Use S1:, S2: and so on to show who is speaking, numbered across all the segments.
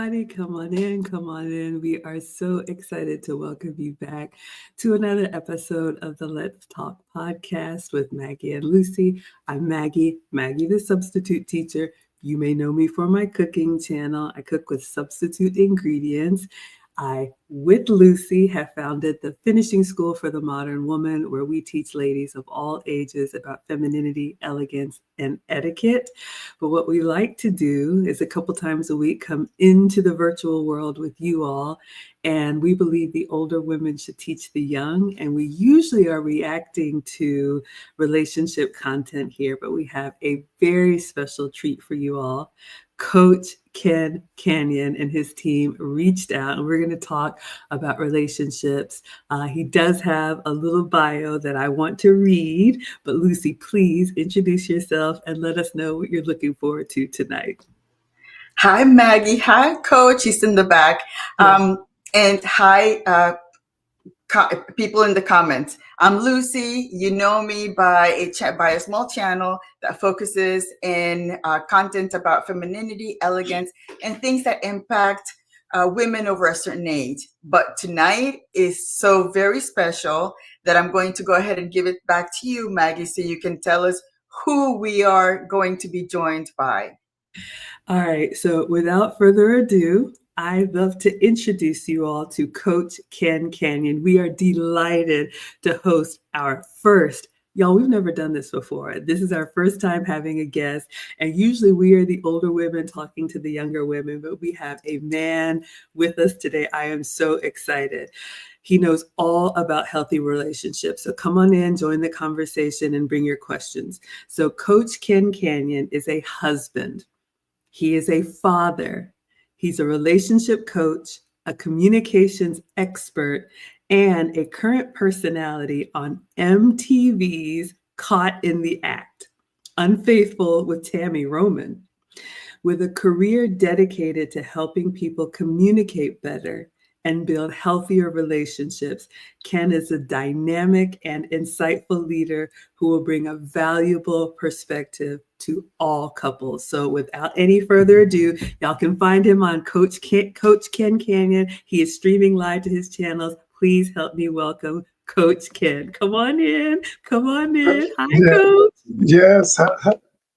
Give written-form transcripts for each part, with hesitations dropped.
S1: everybody. Come on in, come on in. We are so excited to welcome you back to another episode of the Let's Talk podcast with Maggie and Lucy. I'm Maggie the substitute teacher. You may know me for my cooking channel. I cook with substitute ingredients. I, with Lucy, have founded the Finishing School for the Modern Woman, where we teach ladies of all ages about femininity, elegance, and etiquette. But what we like to do is a couple times a week come into the virtual world with you all. And we believe the older women should teach the young. And we usually are reacting to relationship content here, but we have a very special treat for you all. Coach Canion and his team reached out, and we're going to talk about relationships. He does have a little bio that I want to read, but Lucy, please introduce yourself and let us know what you're looking forward to tonight.
S2: Hi, Maggie. Hi, Coach. He's in the back. And hi, people in the comments. I'm Lucy. You know me by a small channel that focuses in content about femininity, elegance, and things that impact women over a certain age. But tonight is so very special that I'm going to go ahead and give it back to you, Maggie, so you can tell us who we are going to be joined by.
S1: All right. So without further ado, I'd love to introduce you all to Coach Canion. We are delighted to host our first. Y'all, we've never done this before. This is our first time having a guest. And usually we are the older women talking to the younger women, but we have a man with us today. I am so excited. He knows all about healthy relationships. So come on in, join the conversation, and bring your questions. So Coach Canion is a husband. He is a father. He's a relationship coach, a communications expert, and a current personality on MTV's Caught in the Act, Unfaithful with Tammi Roman. With a career dedicated to helping people communicate better and build healthier relationships, Ken is a dynamic and insightful leader who will bring a valuable perspective to all couples. So without any further ado, y'all can find him on Coach Canion. He is streaming live to his channels. Please help me welcome Coach Ken. Come on in. Come on in. Hi, Coach.
S3: Yes.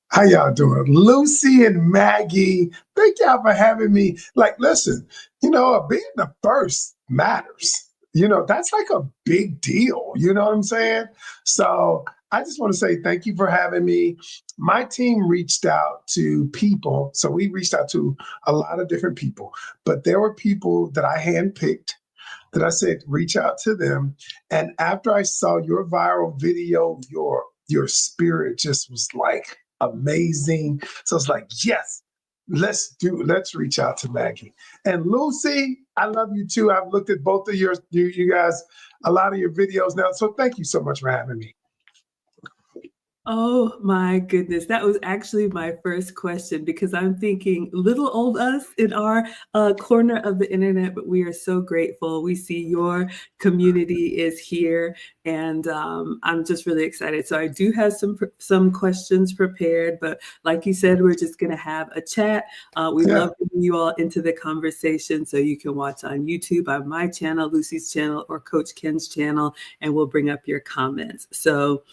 S3: How y'all doing? Lucy and Maggie, thank y'all for having me. Like, listen, being the first matters. That's like a big deal. You know what I'm saying? So I just want to say thank you for having me. My team reached out to people. So we reached out to a lot of different people, but there were people that I handpicked that I said, reach out to them. And after I saw your viral video, your spirit just was like amazing. So it's like, yes, let's reach out to Maggie. And Lucy, I love you too. I've looked at both of you guys, a lot of your videos now. So thank you so much for having me.
S1: Oh my goodness. That was actually my first question, because I'm thinking little old us in our corner of the internet, but we are so grateful. We see your community is here, and I'm just really excited. So I do have some questions prepared, but like you said, we're just going to have a chat. We love bringing you all into the conversation, so you can watch on YouTube, on my channel, Lucy's channel, or Coach Ken's channel, and we'll bring up your comments. So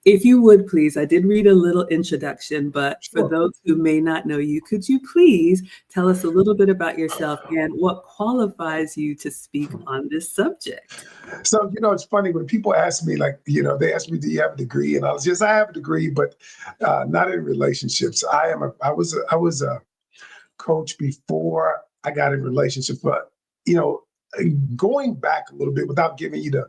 S1: if you would please, I did read a little introduction, but for those who may not know you, could you please tell us a little bit about yourself and what qualifies you to speak on this subject?
S3: So, it's funny when people ask me, like, they ask me, do you have a degree? And I have a degree, but not in relationships. I was a coach before I got in relationships, but, going back a little bit without giving you the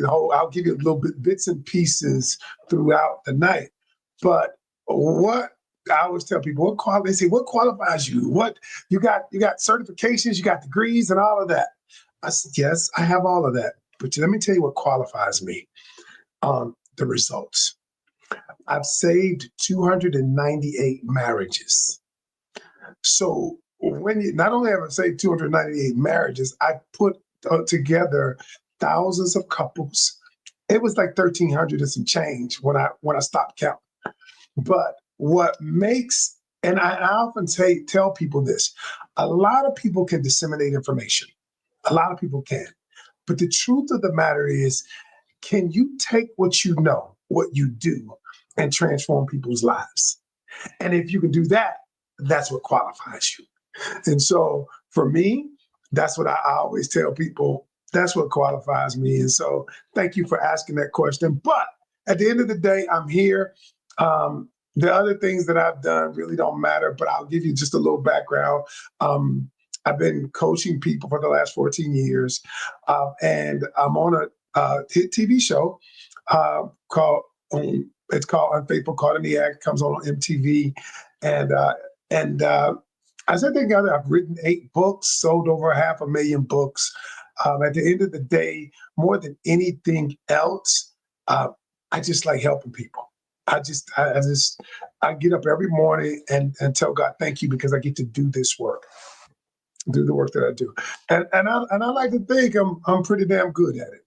S3: whole, I'll give you a little bits and pieces throughout the night. But what I always tell people, they say, what qualifies you? What you got certifications, you got degrees and all of that. I said, yes, I have all of that. But let me tell you what qualifies me. The results. I've saved 298 marriages. So not only have I saved 298 marriages, I put together thousands of couples. It was like 1,300 and some change when I stopped counting. But what makes And I often tell people this. A lot of people can disseminate information. A lot of people can. But the truth of the matter is, can you take what you know, what you do, and transform people's lives? And if you can do that, that's what qualifies you. And so for me, that's what I always tell people. That's what qualifies me. And so thank you for asking that question. But at the end of the day, I'm here. The other things that I've done really don't matter, but I'll give you just a little background. I've been coaching people for the last 14 years, and I'm on a hit TV show called it's called Unfaithful, caught in the act. Comes on MTV, and as I think I've written 8 books, sold over 500,000 books. At the end of the day, more than anything else, I just like helping people. I get up every morning and tell God thank you because I get to do this work, do the work that I do, and I like to think I'm pretty damn good at it.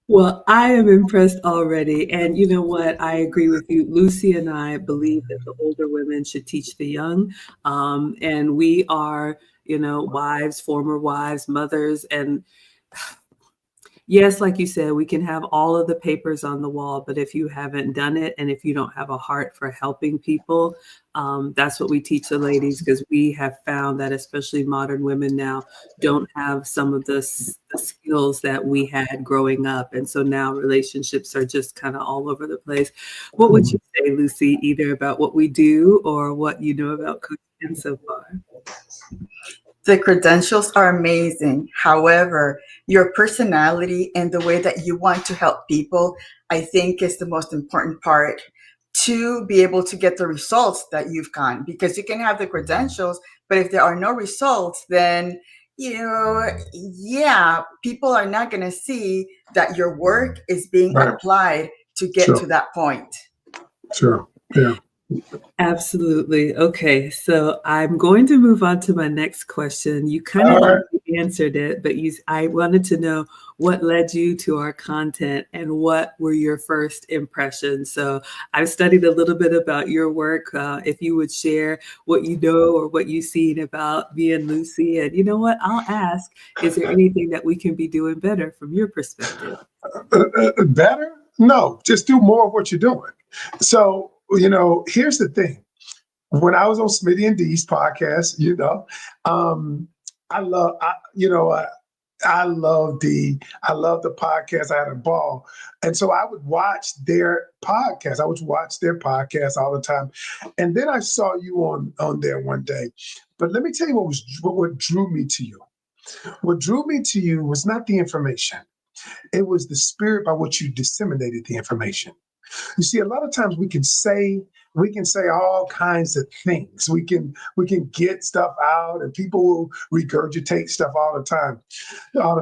S1: Well, I am impressed already. And you know what? I agree with you. Lucy and I believe that the older women should teach the young. And we are, wives, former wives, mothers, and yes, like you said, we can have all of the papers on the wall, but if you haven't done it and if you don't have a heart for helping people, that's what we teach the ladies, because we have found that especially modern women now don't have some of the skills that we had growing up. And so now relationships are just kind of all over the place. What would you say, Lucy, either about what we do or what you know about coaching so far?
S2: The credentials are amazing. However, your personality and the way that you want to help people, I think, is the most important part to be able to get the results that you've gotten. Because you can have the credentials, but if there are no results, then, people are not going to see that your work is being applied to get to that point.
S3: Sure. Yeah.
S1: Absolutely. Okay, so I'm going to move on to my next question. You kind of answered it, but I wanted to know what led you to our content and what were your first impressions. So I've studied a little bit about your work. If you would share what you know or what you've seen about me and Lucy. And you know what? I'll ask, is there anything that we can be doing better from your perspective?
S3: Better? No, just do more of what you're doing. So, here's the thing. When I was on Smitty and Dee's podcast, I love the podcast. I had a ball. And so I would watch their podcast. All the time. And then I saw you on there one day. But let me tell you what drew me to you. What drew me to you was not the information. It was the spirit by which you disseminated the information. You see, a lot of times we can say all kinds of things. We can get stuff out, and people will regurgitate stuff all the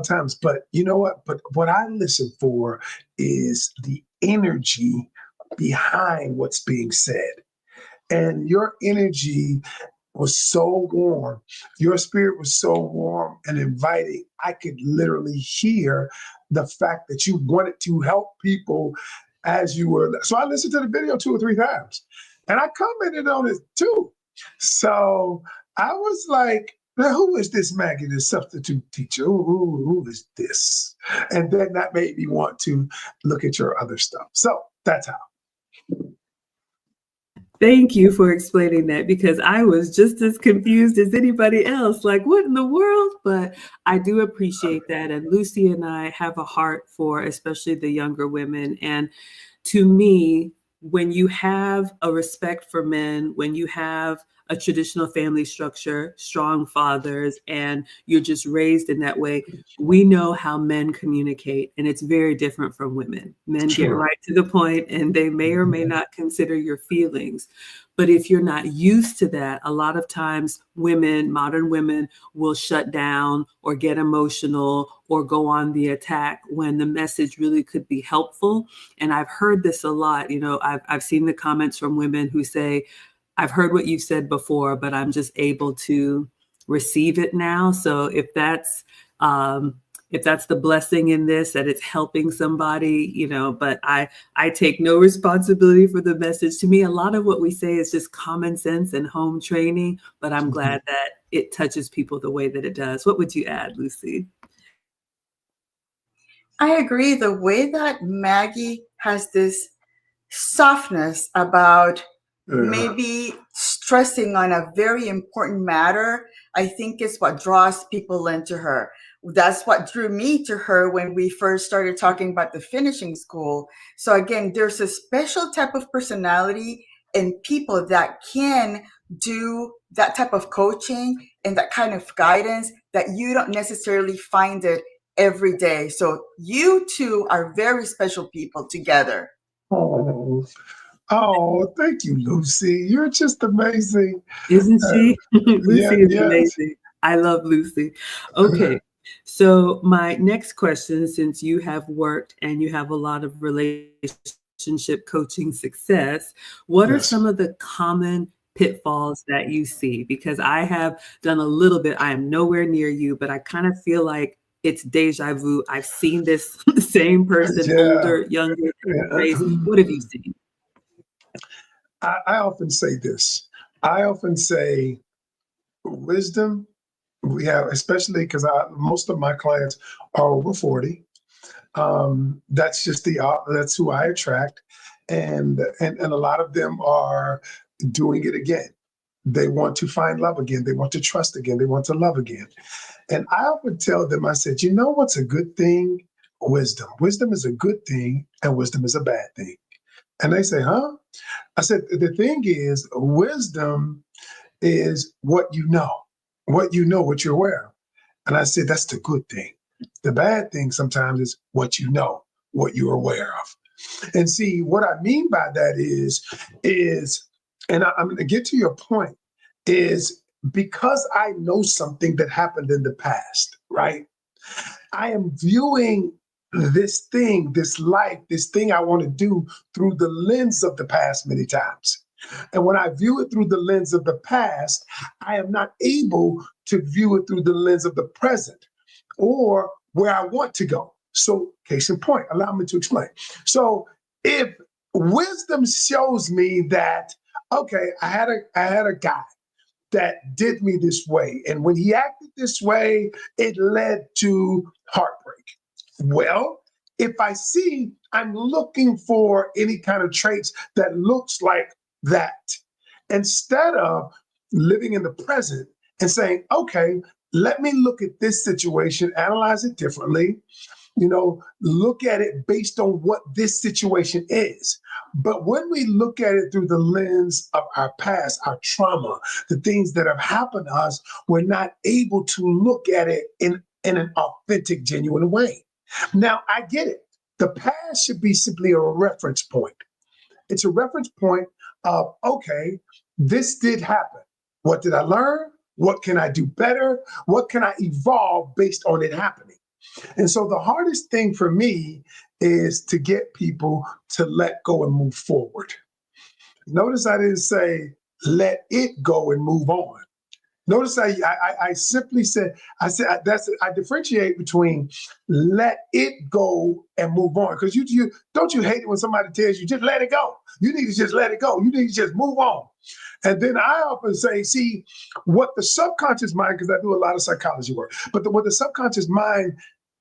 S3: times. But you know what? But what I listen for is the energy behind what's being said. And your energy was so warm. Your spirit was so warm and inviting. I could literally hear the fact that you wanted to help people as you were. So I listened to the video 2 or 3 times, and I commented on it too. So I was like, now, who is this Maggie, the substitute teacher? Who is this? And then that made me want to look at your other stuff. So that's how.
S1: Thank you for explaining that, because I was just as confused as anybody else. Like, what in the world? But I do appreciate that. And Lucy and I have a heart for especially the younger women. And to me, when you have a respect for men, when you have a traditional family structure, strong fathers, and you're just raised in that way, we know how men communicate, and it's very different from women. Men get right to the point, and they may or may not consider your feelings. But if you're not used to that, a lot of times modern women will shut down or get emotional or go on the attack when the message really could be helpful. And I've heard this a lot. I've seen the comments from women who say, I've heard what you've said before, but I'm just able to receive it now. So if that's if that's the blessing in this, that it's helping somebody, but I take no responsibility for the message. To me, a lot of what we say is just common sense and home training, but I'm glad that it touches people the way that it does. What would you add, Lucy?
S2: I agree. The way that Maggie has this softness about maybe stressing on a very important matter, I think is what draws people into her. That's what drew me to her when we first started talking about the finishing school. So again, there's a special type of personality in people that can do that type of coaching and that kind of guidance that you don't necessarily find it every day. So you two are very special people together.
S3: Oh, thank you, Lucy. You're just amazing.
S1: Isn't she?
S3: Yeah,
S1: Lucy is
S3: yes.
S1: amazing. I love Lucy. Okay. So my next question, since you have worked and you have a lot of relationship coaching success, what are
S3: Yes.
S1: some of the common pitfalls that you see? Because I have done a little bit. I am nowhere near you, but I kind of feel like it's deja vu. I've seen this same person,
S3: Yeah.
S1: older, younger, different race.
S3: Yeah.
S1: What have you seen?
S3: I often say this. I often say wisdom. We have, especially because most of my clients are over 40. That's just that's who I attract, and a lot of them are doing it again. They want to find love again. They want to trust again. They want to love again. And I often tell them, I said, you know what's a good thing? Wisdom. Wisdom is a good thing, and wisdom is a bad thing. And they say, huh? I said, the thing is, wisdom is what you know, what you're aware of. And I said, that's the good thing. The bad thing sometimes is what you know, what you're aware of. And see, what I mean by that is, and I'm going to get to your point, is because I know something that happened in the past, right? I am viewing this thing, this life, this thing I want to do through the lens of the past many times. And when I view it through the lens of the past, I am not able to view it through the lens of the present or where I want to go. So, case in point, allow me to explain. So, if wisdom shows me that, okay, I had a guy that did me this way, and when he acted this way, it led to heartbreak. Well, if I see I'm looking for any kind of traits that looks like that, instead of living in the present and saying, okay, let me look at this situation, analyze it differently, look at it based on what this situation is. But when we look at it through the lens of our past, our trauma, the things that have happened to us, we're not able to look at it in an authentic, genuine way. Now, I get it. The past should be simply a reference point. It's a reference point of, okay, this did happen. What did I learn? What can I do better? What can I evolve based on it happening? And so the hardest thing for me is to get people to let go and move forward. Notice I didn't say, let it go and move on. Notice I simply said, I differentiate between let it go and move on. Because you don't you hate it when somebody tells you just let it go. You need to just let it go. You need to just move on. And then I often say, see, what the subconscious mind, because I do a lot of psychology work, but what the subconscious mind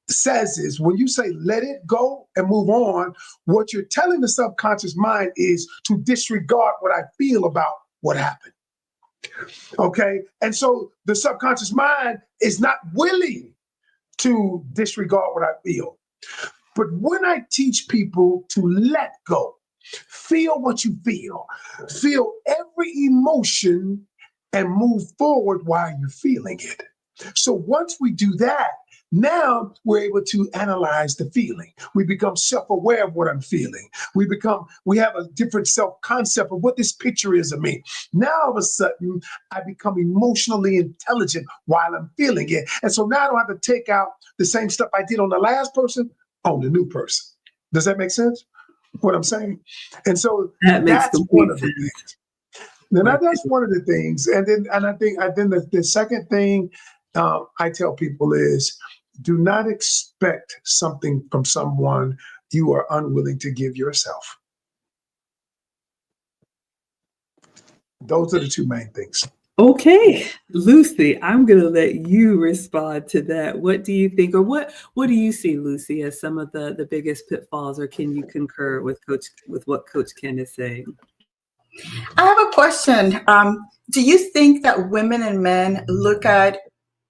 S3: says is when you say let it go and move on, what you're telling the subconscious mind is to disregard what I feel about what happened. Okay. And so the subconscious mind is not willing to disregard what I feel. But when I teach people to let go, feel what you feel every emotion and move forward while you're feeling it. So once we do that, now we're able to analyze the feeling. We become self-aware of what I'm feeling. We have a different self-concept of what this picture is of me. Now all of a sudden, I become emotionally intelligent while I'm feeling it. And so now I don't have to take out the same stuff I did on the last person on the new person. Does that make sense? What I'm saying? And so
S1: That makes
S3: that's one
S1: complete
S3: of the
S1: sense.
S3: things. Then that's one of the things. And I think the second thing I tell people is Do not expect something from someone you are unwilling to give yourself. Those are the two main things.
S1: Okay, Lucy, I'm going to let you respond to that. What do you think, or what do you see, Lucy, as some of the biggest pitfalls, or can you concur with what Coach Ken is saying?
S2: I have a question. Do you think that women and men look at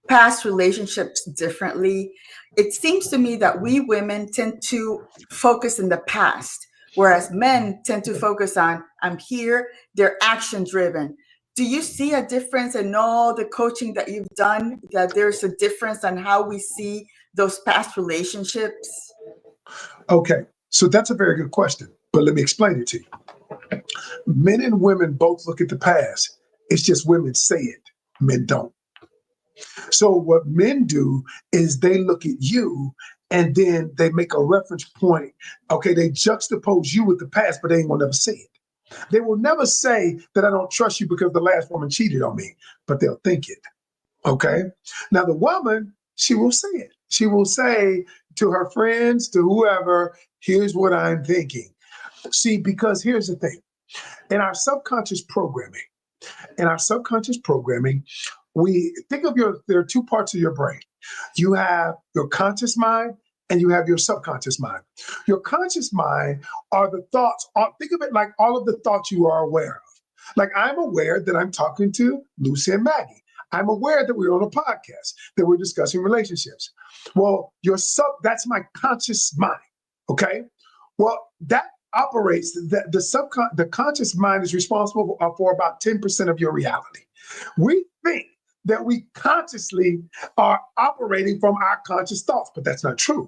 S2: past relationships differently? It seems to me that we women tend to focus in the past, whereas men tend to focus on, I'm here, they're action driven. Do you see a difference in all the coaching that you've done, that there's a difference on how we see those past relationships?
S3: Okay, so that's a very good question, but let me explain it to you. Men and women both look at the past. It's just women say it, men don't. So what men do is they look at you and then they make a reference point. Okay, they juxtapose you with the past, but they ain't gonna never say it. They will never say that I don't trust you because the last woman cheated on me, but they'll think it. Okay. Now the woman, she will say it. She will say to her friends, to whoever, here's what I'm thinking. See, because here's the thing. In our subconscious programming, we think of there are two parts of your brain. You have your conscious mind and you have your subconscious mind. Your conscious mind are the thoughts, think of it like all of the thoughts you are aware of. Like I'm aware that I'm talking to Lucy and Maggie. I'm aware that we're on a podcast, that we're discussing relationships. Well, that's my conscious mind, okay? Well, that operates, the conscious mind is responsible for about 10% of your reality. We think that we consciously are operating from our conscious thoughts, but that's not true.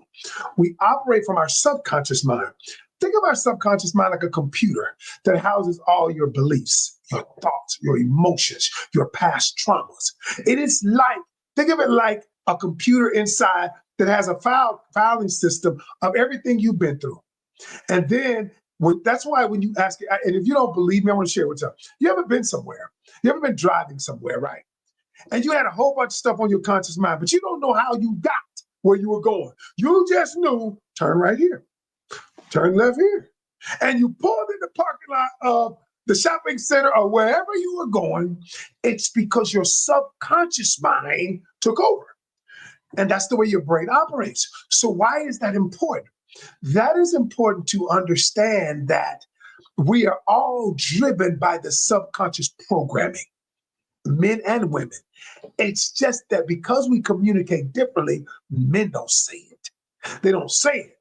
S3: We operate from our subconscious mind. Think of our subconscious mind like a computer that houses all your beliefs, your thoughts, your emotions, your past traumas. Think of it like a computer inside that has a filing system of everything you've been through. And then that's why when you ask, and if you don't believe me, I want to share what's up. You ever been somewhere? You ever been driving somewhere, right? And you had a whole bunch of stuff on your conscious mind, but you don't know how you got where you were going. You just knew, turn right here, turn left here. And you pulled in the parking lot of the shopping center or wherever you were going. It's because your subconscious mind took over. And that's the way your brain operates. So why is that important? That is important to understand that we are all driven by the subconscious programming, men and women. It's just that because we communicate differently, men don't say it. They don't say it,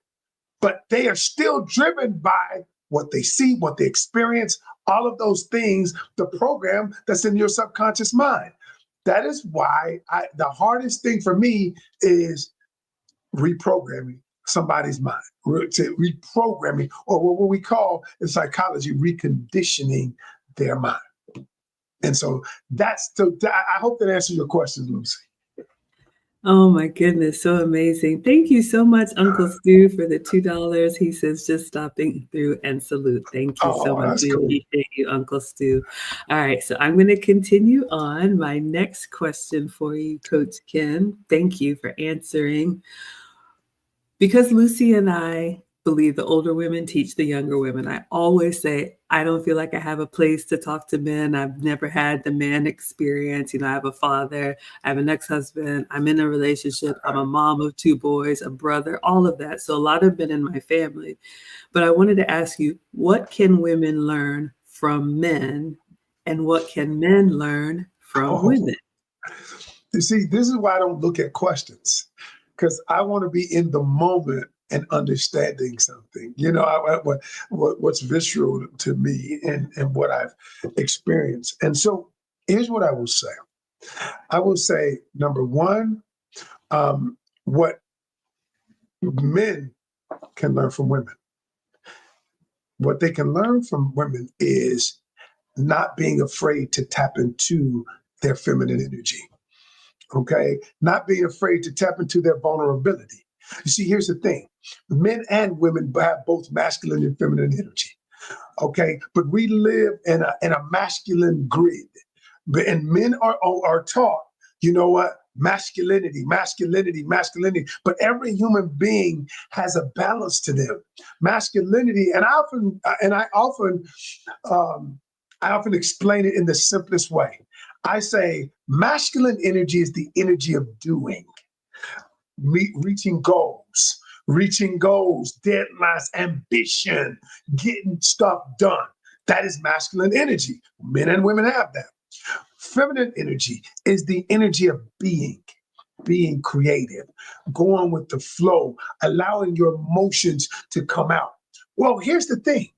S3: but they are still driven by what they see, what they experience, all of those things, the program that's in your subconscious mind. That is why the hardest thing for me is reprogramming somebody's mind, reprogramming, or what we call in psychology, reconditioning their mind. And so I hope that answers your question, Lucy.
S1: Oh my goodness, so amazing. Thank you so much, Uncle Stu, for the $2. He says, just stopping through and salute. Thank you so much.
S3: That's
S1: We
S3: cool.
S1: appreciate you, Uncle Stu. All right, so I'm going to continue on. My next question for you, Coach Ken. Thank you for answering. Because Lucy and I believe the older women teach the younger women, I always say, I don't feel like I have a place to talk to men. I've never had the man experience. I have a father, I have an ex-husband, I'm in a relationship, I'm a mom of 2 boys, a brother, all of that. So a lot of men in my family. But I wanted to ask you, what can women learn from men and what can men learn from women?
S3: You see, this is why I don't look at questions, because I want to be in the moment and understanding something. What's visceral to me and what I've experienced. And so here's what I will say. I will say, number one, what men can learn from women. What they can learn from women is not being afraid to tap into their feminine energy. Okay, not being afraid to tap into their vulnerability. You see, here's the thing. Men and women have both masculine and feminine energy. Okay, but we live in a masculine grid. And men are taught, you know what? masculinity, masculinity, masculinity. But every human being has a balance to them. Masculinity, and I often explain it in the simplest way. I say masculine energy is the energy of doing, reaching goals, deadlines, ambition, getting stuff done. That is masculine energy. Men and women have that. Feminine energy is the energy of being creative, going with the flow, allowing your emotions to come out. Well, here's the thing.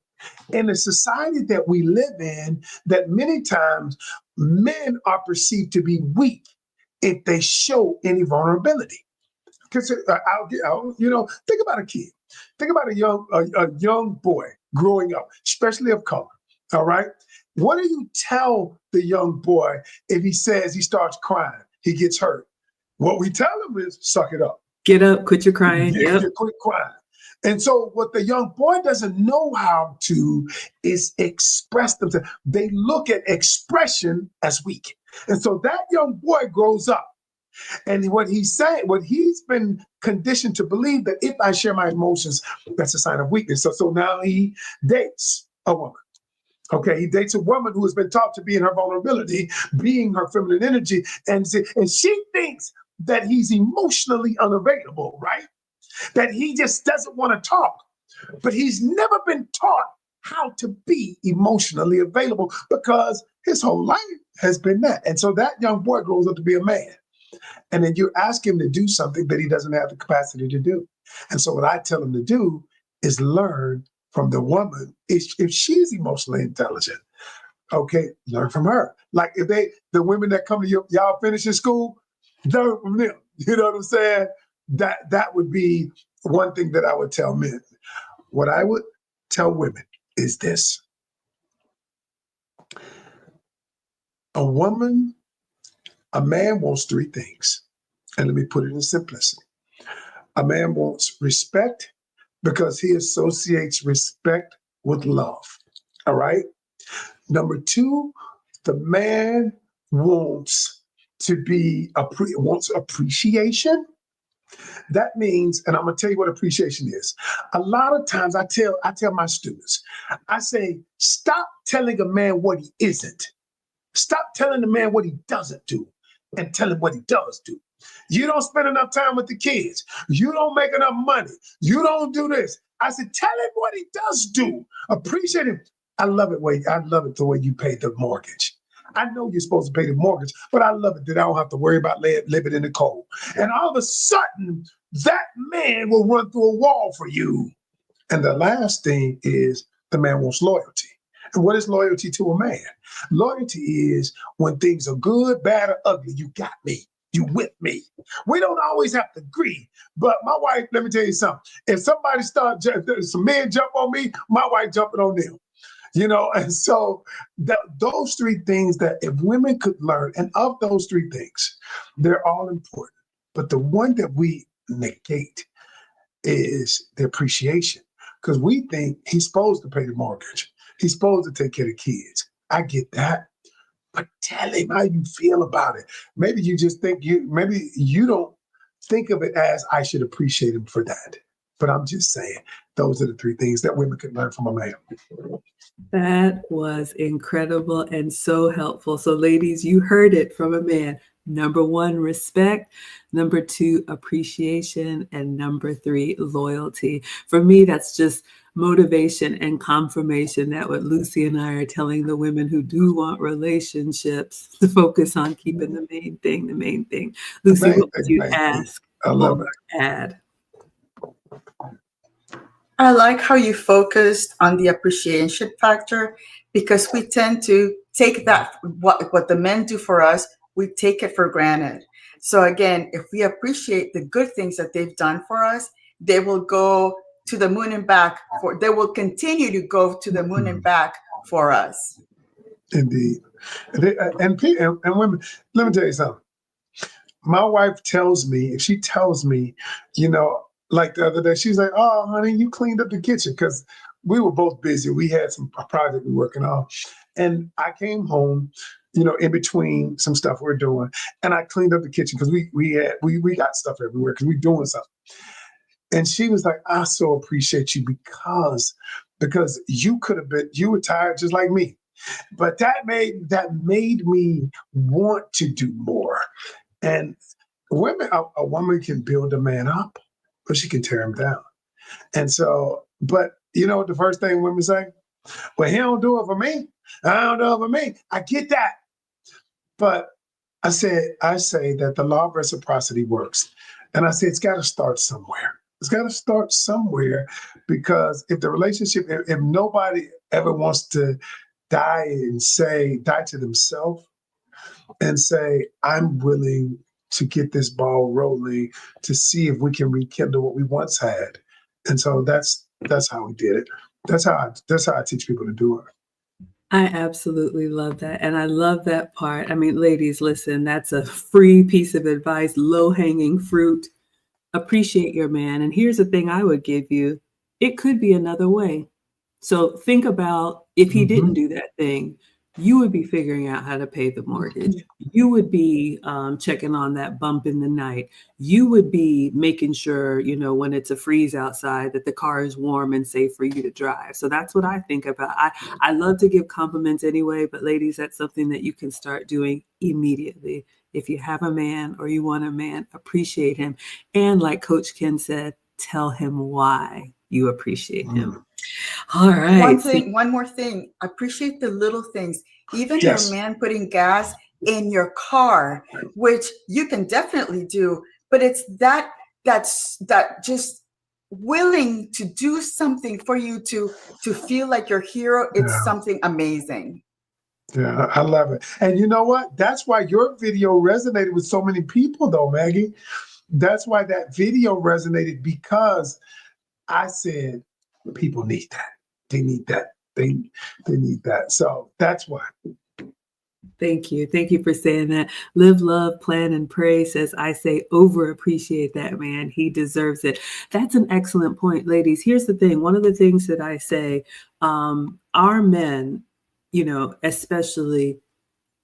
S3: In the society that we live in, that many times men are perceived to be weak if they show any vulnerability. Because think about a kid. Think about a young boy growing up, especially of color. All right. What do you tell the young boy if he says he starts crying, he gets hurt? What we tell him is suck it up.
S1: Get up, quit your crying.
S3: Yep. Quit crying. And so what the young boy doesn't know how to is express themselves. They look at expression as weak. And so that young boy grows up. And what he's been conditioned to believe that if I share my emotions, that's a sign of weakness. So now he dates a woman. Okay, he dates a woman who has been taught to be in her vulnerability, being her feminine energy, and she thinks that he's emotionally unavailable, right? That he just doesn't want to talk. But he's never been taught how to be emotionally available because his whole life has been that. And so that young boy grows up to be a man. And then you ask him to do something that he doesn't have the capacity to do. And so what I tell him to do is learn from the woman. If she's emotionally intelligent, okay, learn from her. Like if the women that come to y'all finishing school, learn from them. You know what I'm saying? That would be one thing that I would tell men. What I would tell women is this. A man wants three things. And let me put it in simplicity. A man wants respect because he associates respect with love. All right? Number two, the man wants appreciation. That means, and I'm gonna tell you what appreciation is. A lot of times I tell my students, I say, stop telling a man what he isn't. Stop telling the man what he doesn't do and tell him what he does do. You don't spend enough time with the kids. You don't make enough money. You don't do this. I said, tell him what he does do. Appreciate him. I love it the way you pay the mortgage. I know you're supposed to pay the mortgage, but I love it that I don't have to worry about living in the cold. And all of a sudden, that man will run through a wall for you. And the last thing is the man wants loyalty. And what is loyalty to a man? Loyalty is when things are good, bad, or ugly, you got me. You with me. We don't always have to agree. But my wife, let me tell you something. If somebody some men jump on me, my wife jumping on them. You know, and so those three things that if women could learn, and of those three things, they're all important. But the one that we negate is the appreciation. Because we think he's supposed to pay the mortgage. He's supposed to take care of kids. I get that. But tell him how you feel about it. Maybe you just think maybe you don't think of it as I should appreciate him for that. But I'm just saying, those are the three things that women can learn from a man.
S1: That was incredible and so helpful. So ladies, you heard it from a man. Number one, respect. Number two, appreciation. And number three, loyalty. For me, that's just motivation and confirmation that what Lucy and I are telling the women who do want relationships to focus on keeping the main thing, the main thing. Lucy, what would you ask or add?
S2: I like how you focused on the appreciation factor because we tend to take that, what the men do for us, we take it for granted. So again, if we appreciate the good things that they've done for us, they will go to the moon and back they will continue to go to the moon and back for us.
S3: Indeed. And women, let me tell you something. My wife tells me, if she tells me, you know, like the other day, she's like, oh, honey, you cleaned up the kitchen because we were both busy. We had a project we were working on. And I came home in between some stuff we're doing. And I cleaned up the kitchen because we got stuff everywhere because we're doing something. And she was like, I so appreciate you because you were tired just like me. But that made me want to do more. And a woman can build a man up, but she can tear him down. And so, but the first thing women say, well, he don't do it for me. I don't do it for me. I get that. But I say that the law of reciprocity works. And I say it's got to start somewhere. It's got to start somewhere because if the relationship, if nobody ever wants to die to themselves and say, I'm willing to get this ball rolling to see if we can rekindle what we once had. And so that's how we did it. That's how I teach people to do it.
S1: I absolutely love that. And I love that part. I mean, ladies, listen, that's a free piece of advice, low-hanging fruit. Appreciate your man. And here's the thing I would give you. It could be another way. So think about if he didn't do that thing, you would be figuring out how to pay the mortgage. You would be checking on that bump in the night. You would be making sure, when it's a freeze outside, that the car is warm and safe for you to drive. So that's what I think about. I love to give compliments anyway, but ladies, that's something that you can start doing immediately. If you have a man or you want a man, appreciate him. And like Coach Ken said, tell him why you appreciate him. All right.
S2: One more thing. Appreciate the little things. Even
S3: Yes.
S2: your man putting gas in your car, which you can definitely do, but it's that's just willing to do something for you to feel like your hero. It's something amazing.
S3: Yeah, I love it. And you know what? That's why your video resonated with so many people, though, Maggie. That's why that video resonated, because I said people need that. They need that. They need that. So that's why.
S1: Thank you. Thank you for saying that. Live, love, plan, and pray says, I say over appreciate that man. He deserves it. That's an excellent point, ladies. Here's the thing. One of the things that I say, our men, especially,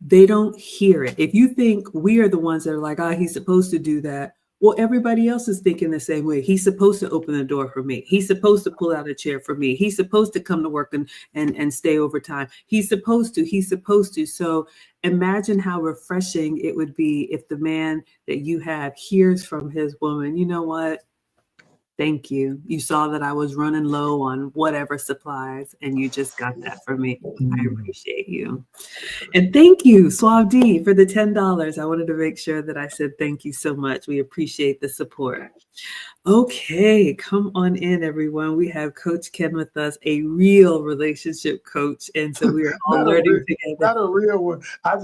S1: they don't hear it. If you think we are the ones that are like, he's supposed to do that. Well, everybody else is thinking the same way. He's supposed to open the door for me. He's supposed to pull out a chair for me. He's supposed to come to work and stay overtime. He's supposed to. So imagine how refreshing it would be if the man that you have hears from his woman, you know what? Thank you. You saw that I was running low on whatever supplies, and you just got that for me. I appreciate you. And thank you, Suave D, for the $10. I wanted to make sure that I said thank you so much. We appreciate the support. Okay, come on in, everyone. We have Coach Ken with us, a real relationship coach. And so we are all learning together.
S3: Not a real one. I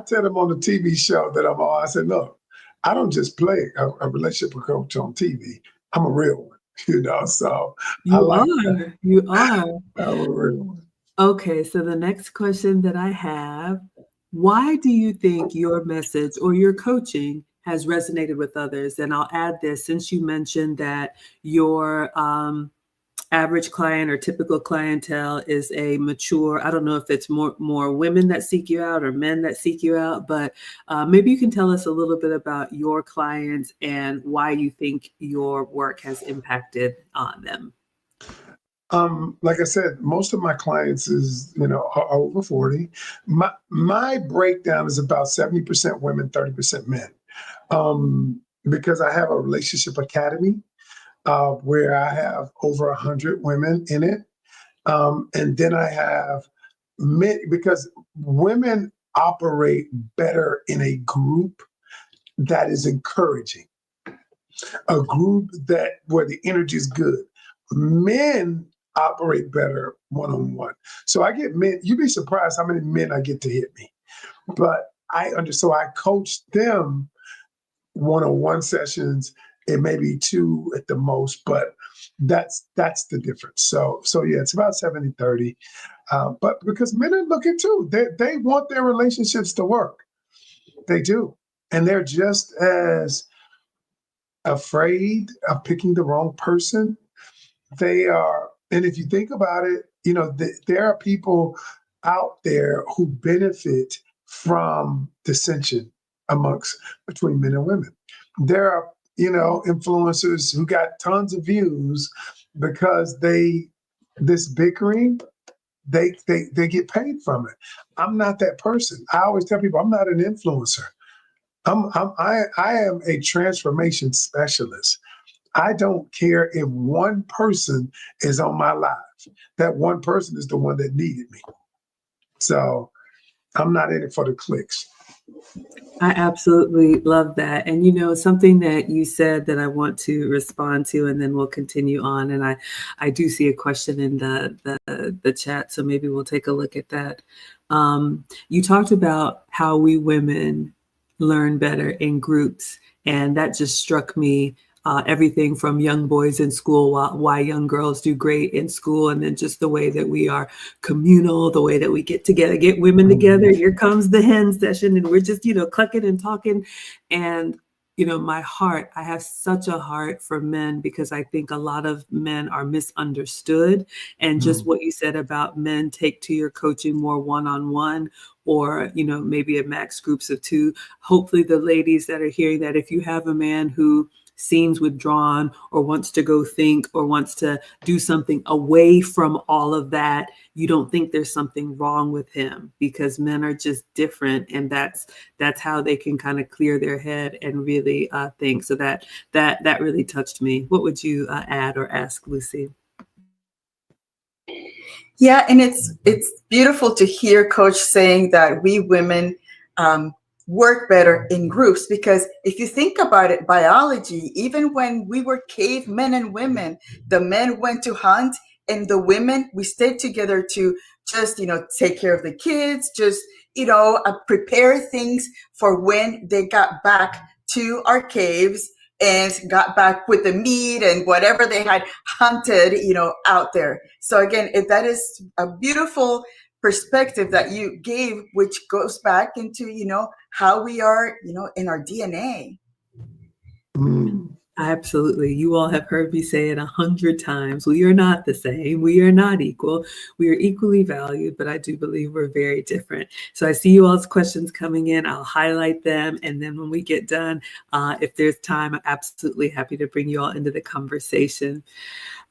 S3: tell them on the TV show that I'm on, I said, look, I don't just play a relationship coach on TV. I'm a real one, so
S1: you
S3: I like
S1: are.
S3: that.
S1: You are.
S3: I'm a real one.
S1: Okay, so the next question that I have, why do you think your message or your coaching has resonated with others? And I'll add this, since you mentioned that your average client or typical clientele is a mature, I don't know if it's more women that seek you out or men that seek you out, but maybe you can tell us a little bit about your clients and why you think your work has impacted on them.
S3: Like I said, most of my clients are over 40. My breakdown is about 70% women, 30% men. Because I have a relationship academy where I have over 100 women in it. And then I have men, because women operate better in a group that is encouraging, a group where the energy is good. Men operate better one-on-one. So I get men, you'd be surprised how many men I get to hit me. But so I coach them one-on-one sessions. It may be 2 at the most, but that's the difference. So yeah, it's about 70-30. But because men are looking too, they want their relationships to work. They do. And they're just as afraid of picking the wrong person. They are, and if you think about it, there are people out there who benefit from dissension between men and women. There are, influencers who got tons of views because this bickering, they get paid from it. I'm not that person. I always tell people I'm not an influencer. I am a transformation specialist. I don't care if one person is on my life. That one person is the one that needed me. So I'm not in it for the clicks.
S1: I absolutely love that. And something that you said that I want to respond to, and then we'll continue on. And I do see a question in the chat, so maybe we'll take a look at that. You talked about how we women learn better in groups, and that just struck me. Everything from young boys in school, why young girls do great in school, and then just the way that we are communal, the way that we get together, get women together. Here comes the hen session, and we're just, clucking and talking. And, my heart, I have such a heart for men because I think a lot of men are misunderstood. And just what you said about men take to your coaching more one-on-one, or, maybe at max groups of 2. Hopefully the ladies that are hearing that, if you have a man who seems withdrawn or wants to go think or wants to do something away from all of that, you don't think there's something wrong with him, because men are just different, and that's how they can kind of clear their head and really think. So that really touched me. What would you add or ask, Lucy?
S2: Yeah, and it's beautiful to hear Coach saying that we women work better in groups, because if you think about it, biology, even when we were cave men and women, the men went to hunt, and the women, we stayed together to just, take care of the kids, just, prepare things for when they got back to our caves and got back with the meat and whatever they had hunted, out there. So again, that is a beautiful perspective that you gave, which goes back into, how we are, in our DNA.
S1: Absolutely. You all have heard me say it 100 times. We are not the same. We are not equal. We are equally valued, but I do believe we're very different. So I see you all's questions coming in. I'll highlight them. And then when we get done, if there's time, I'm absolutely happy to bring you all into the conversation.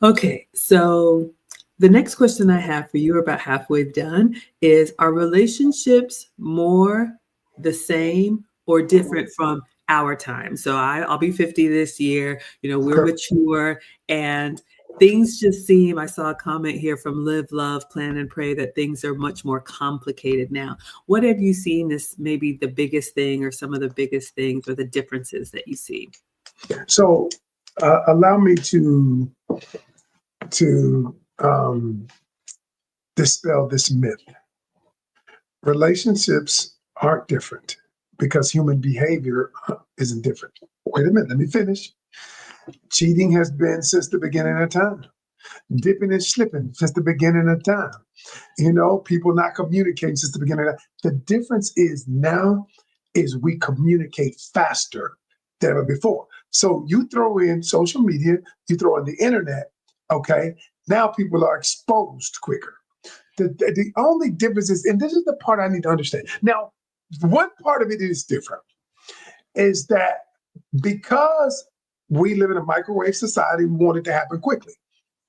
S1: Okay. So the next question I have for you, we're about halfway done, is, are relationships more the same or different from our time? So I'll be 50 this year. We're mature, and things just seem, I saw a comment here from Live, Love, Plan, and Pray, that things are much more complicated now. What have you seen as maybe the biggest thing, or some of the biggest things, or the differences that you see?
S3: So allow me to dispel this myth. Relationships aren't different because human behavior isn't different. Wait a minute, let me finish. Cheating has been since the beginning of time. Dipping and slipping since the beginning of time. People not communicating since the beginning of time. The difference is now is we communicate faster than ever before. So you throw in social media, you throw in the internet, okay? Now people are exposed quicker. The only difference is, and this is the part I need to understand. Now, one part of it is different, is that because we live in a microwave society, we want it to happen quickly.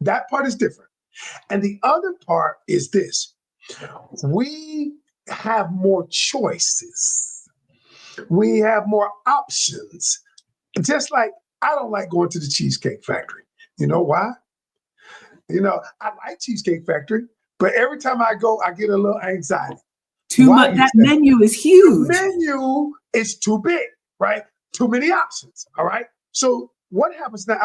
S3: That part is different. And the other part is this: we have more choices. We have more options. Just like I don't like going to the Cheesecake Factory. You know why? I like Cheesecake Factory, but every time I go, I get a little anxiety.
S1: Too much. That menu is huge.
S3: The menu is too big, right? Too many options. All right. So what happens now?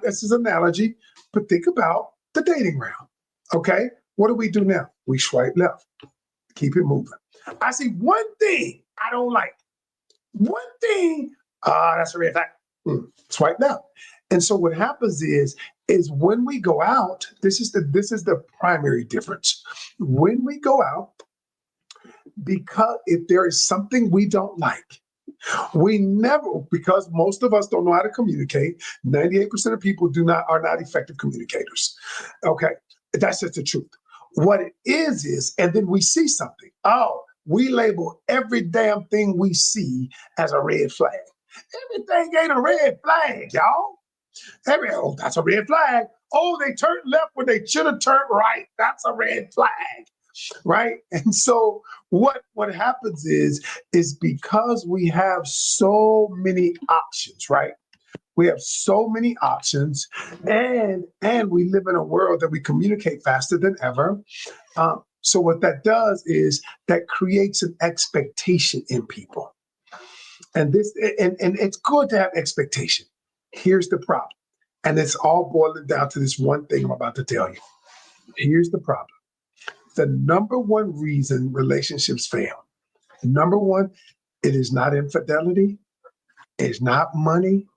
S3: This is an analogy, but think about the dating round. Okay. What do we do now? We swipe left. Keep it moving. I see one thing I don't like. One thing. That's a red flag. Swipe left. And so what happens is when we go out, this is the primary difference. When we go out, because if there is something we don't like, we never, because most of us don't know how to communicate. 98% of people are not effective communicators. Okay, that's just the truth. What it is, and then we see something. Oh, we label every damn thing we see as a red flag. Everything ain't a red flag, y'all. Oh, that's a red flag. Oh, they turned left when they should have turned right. That's a red flag, right? And so what happens is because we have so many options, right? We have so many options, and we live in a world that we communicate faster than ever. So what that does is that creates an expectation in people, and it's good to have expectation. Here's the problem, and it's all boiling down to this one thing I'm about to tell you. Here's the problem: the number one reason relationships fail, number one, it is not infidelity, it's not money.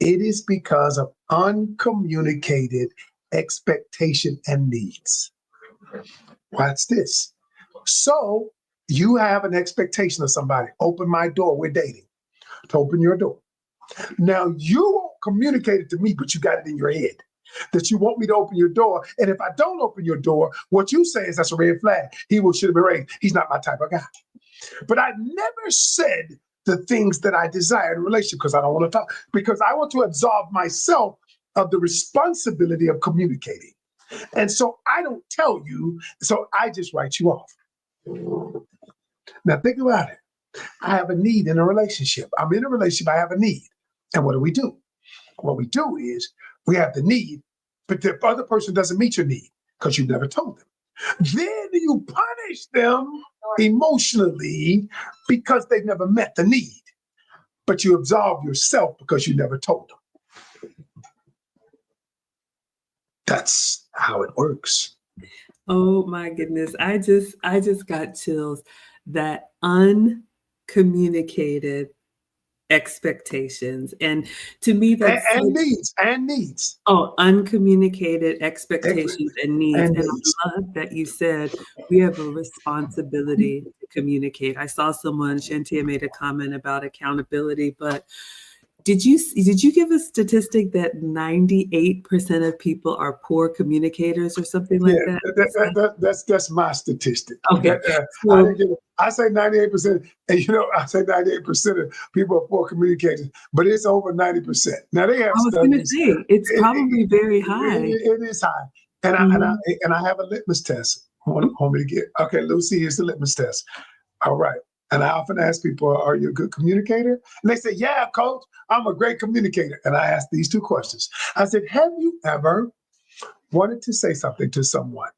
S3: It is because of uncommunicated expectation and needs. Watch this. So you have an expectation of somebody. Open my door. We're dating. To open your door. Now you won't communicate it to me, but you got it in your head that you want me to open your door. And if I don't open your door, what you say is that's a red flag. He should have been raised. He's not my type of guy. But I never said the things that I desire in a relationship because I don't want to talk, because I want to absolve myself of the responsibility of communicating. And so I don't tell you, so I just write you off. Now think about it. I have a need in a relationship. I'm in a relationship, I have a need. And what do? What we do is we have the need, but the other person doesn't meet your need because you never told them. Then you punish them emotionally because they've never met the need, but you absolve yourself because you never told them. That's how it works.
S1: Oh my goodness. I just got chills. That uncommunicated expectations. And to me, that's
S3: and needs.
S1: Oh, uncommunicated expectations and needs. And I love that you said we have a responsibility to communicate. I saw someone, Shantia made a comment about accountability, but did you give a statistic that 98% of people are poor communicators or something like that?
S3: That's my statistic.
S1: Okay.
S3: I say 98%, and I say 98% of people are poor communicators, but it's over 90%. Now they have studies.
S1: I was going to say it's probably very high.
S3: It is high, and I have a litmus test. Want me to get? Okay, Lucy, here's the litmus test. All right. And I often ask people, are you a good communicator? And they say, yeah, coach, I'm a great communicator. And I ask these two questions. I said, have you ever wanted to say something to someone,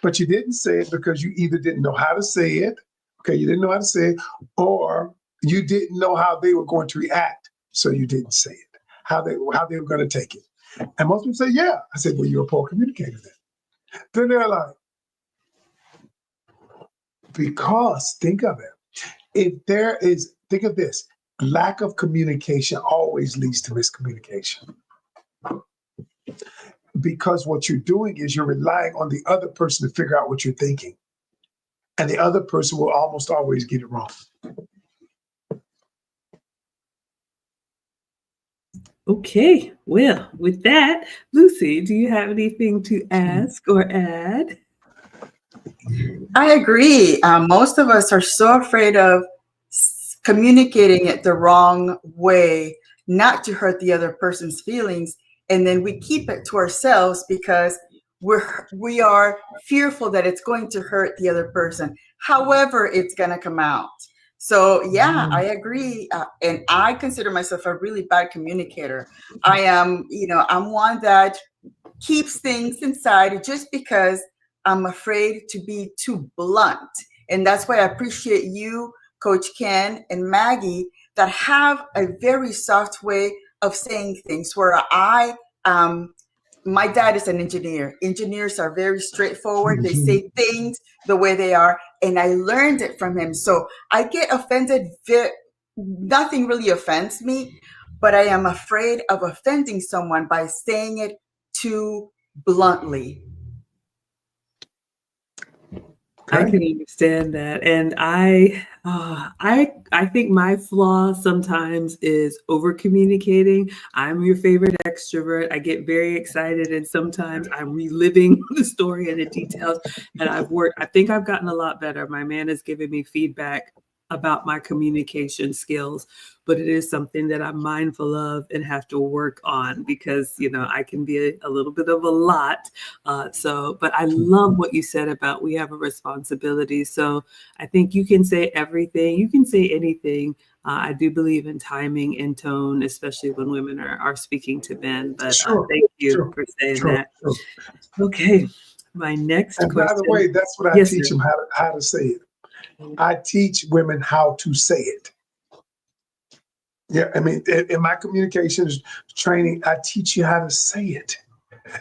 S3: but you didn't say it because you either didn't know how to say it, okay, you didn't know how to say it, or you didn't know how they were going to react, so you didn't say it, how they were going to take it. And most people say, yeah. I said, well, you're a poor communicator then. Then they're like, because think of it. Think of this, lack of communication always leads to miscommunication. Because what you're doing is you're relying on the other person to figure out what you're thinking. And the other person will almost always get it wrong.
S1: Okay, well, with that, Lucy, do you have anything to ask or add?
S2: I agree. Most of us are so afraid of communicating it the wrong way, not to hurt the other person's feelings. And then we keep it to ourselves because we are fearful that it's going to hurt the other person. However, it's going to come out. So yeah, I agree. And I consider myself a really bad communicator. I am, I'm one that keeps things inside just because I'm afraid to be too blunt. And that's why I appreciate you, Coach Ken and Maggie, that have a very soft way of saying things where my dad is an engineer. Engineers are very straightforward. They say things the way they are. And I learned it from him. So I get offended. Nothing really offends me, but I am afraid of offending someone by saying it too bluntly.
S1: I
S3: Okay.
S1: can understand that, and I think my flaw sometimes is over communicating. I'm your favorite extrovert. I get very excited, and sometimes I'm reliving the story and the details. And I think I've gotten a lot better. My man has given me feedback about my communication skills, but it is something that I'm mindful of and have to work on because I can be a little bit of a lot. But I love what you said about we have a responsibility. So I think you can say everything, you can say anything. I do believe in timing and tone, especially when women are speaking to men. But
S3: Sure.
S1: thank you
S3: Sure.
S1: for saying
S3: Sure.
S1: that.
S3: Sure.
S1: Okay, my next
S3: And by the
S1: question.
S3: way, that's what I
S1: Yes, sir.
S3: teach them how to say it. I teach women how to say it. Yeah, I mean, in my communications training, I teach you how to say it.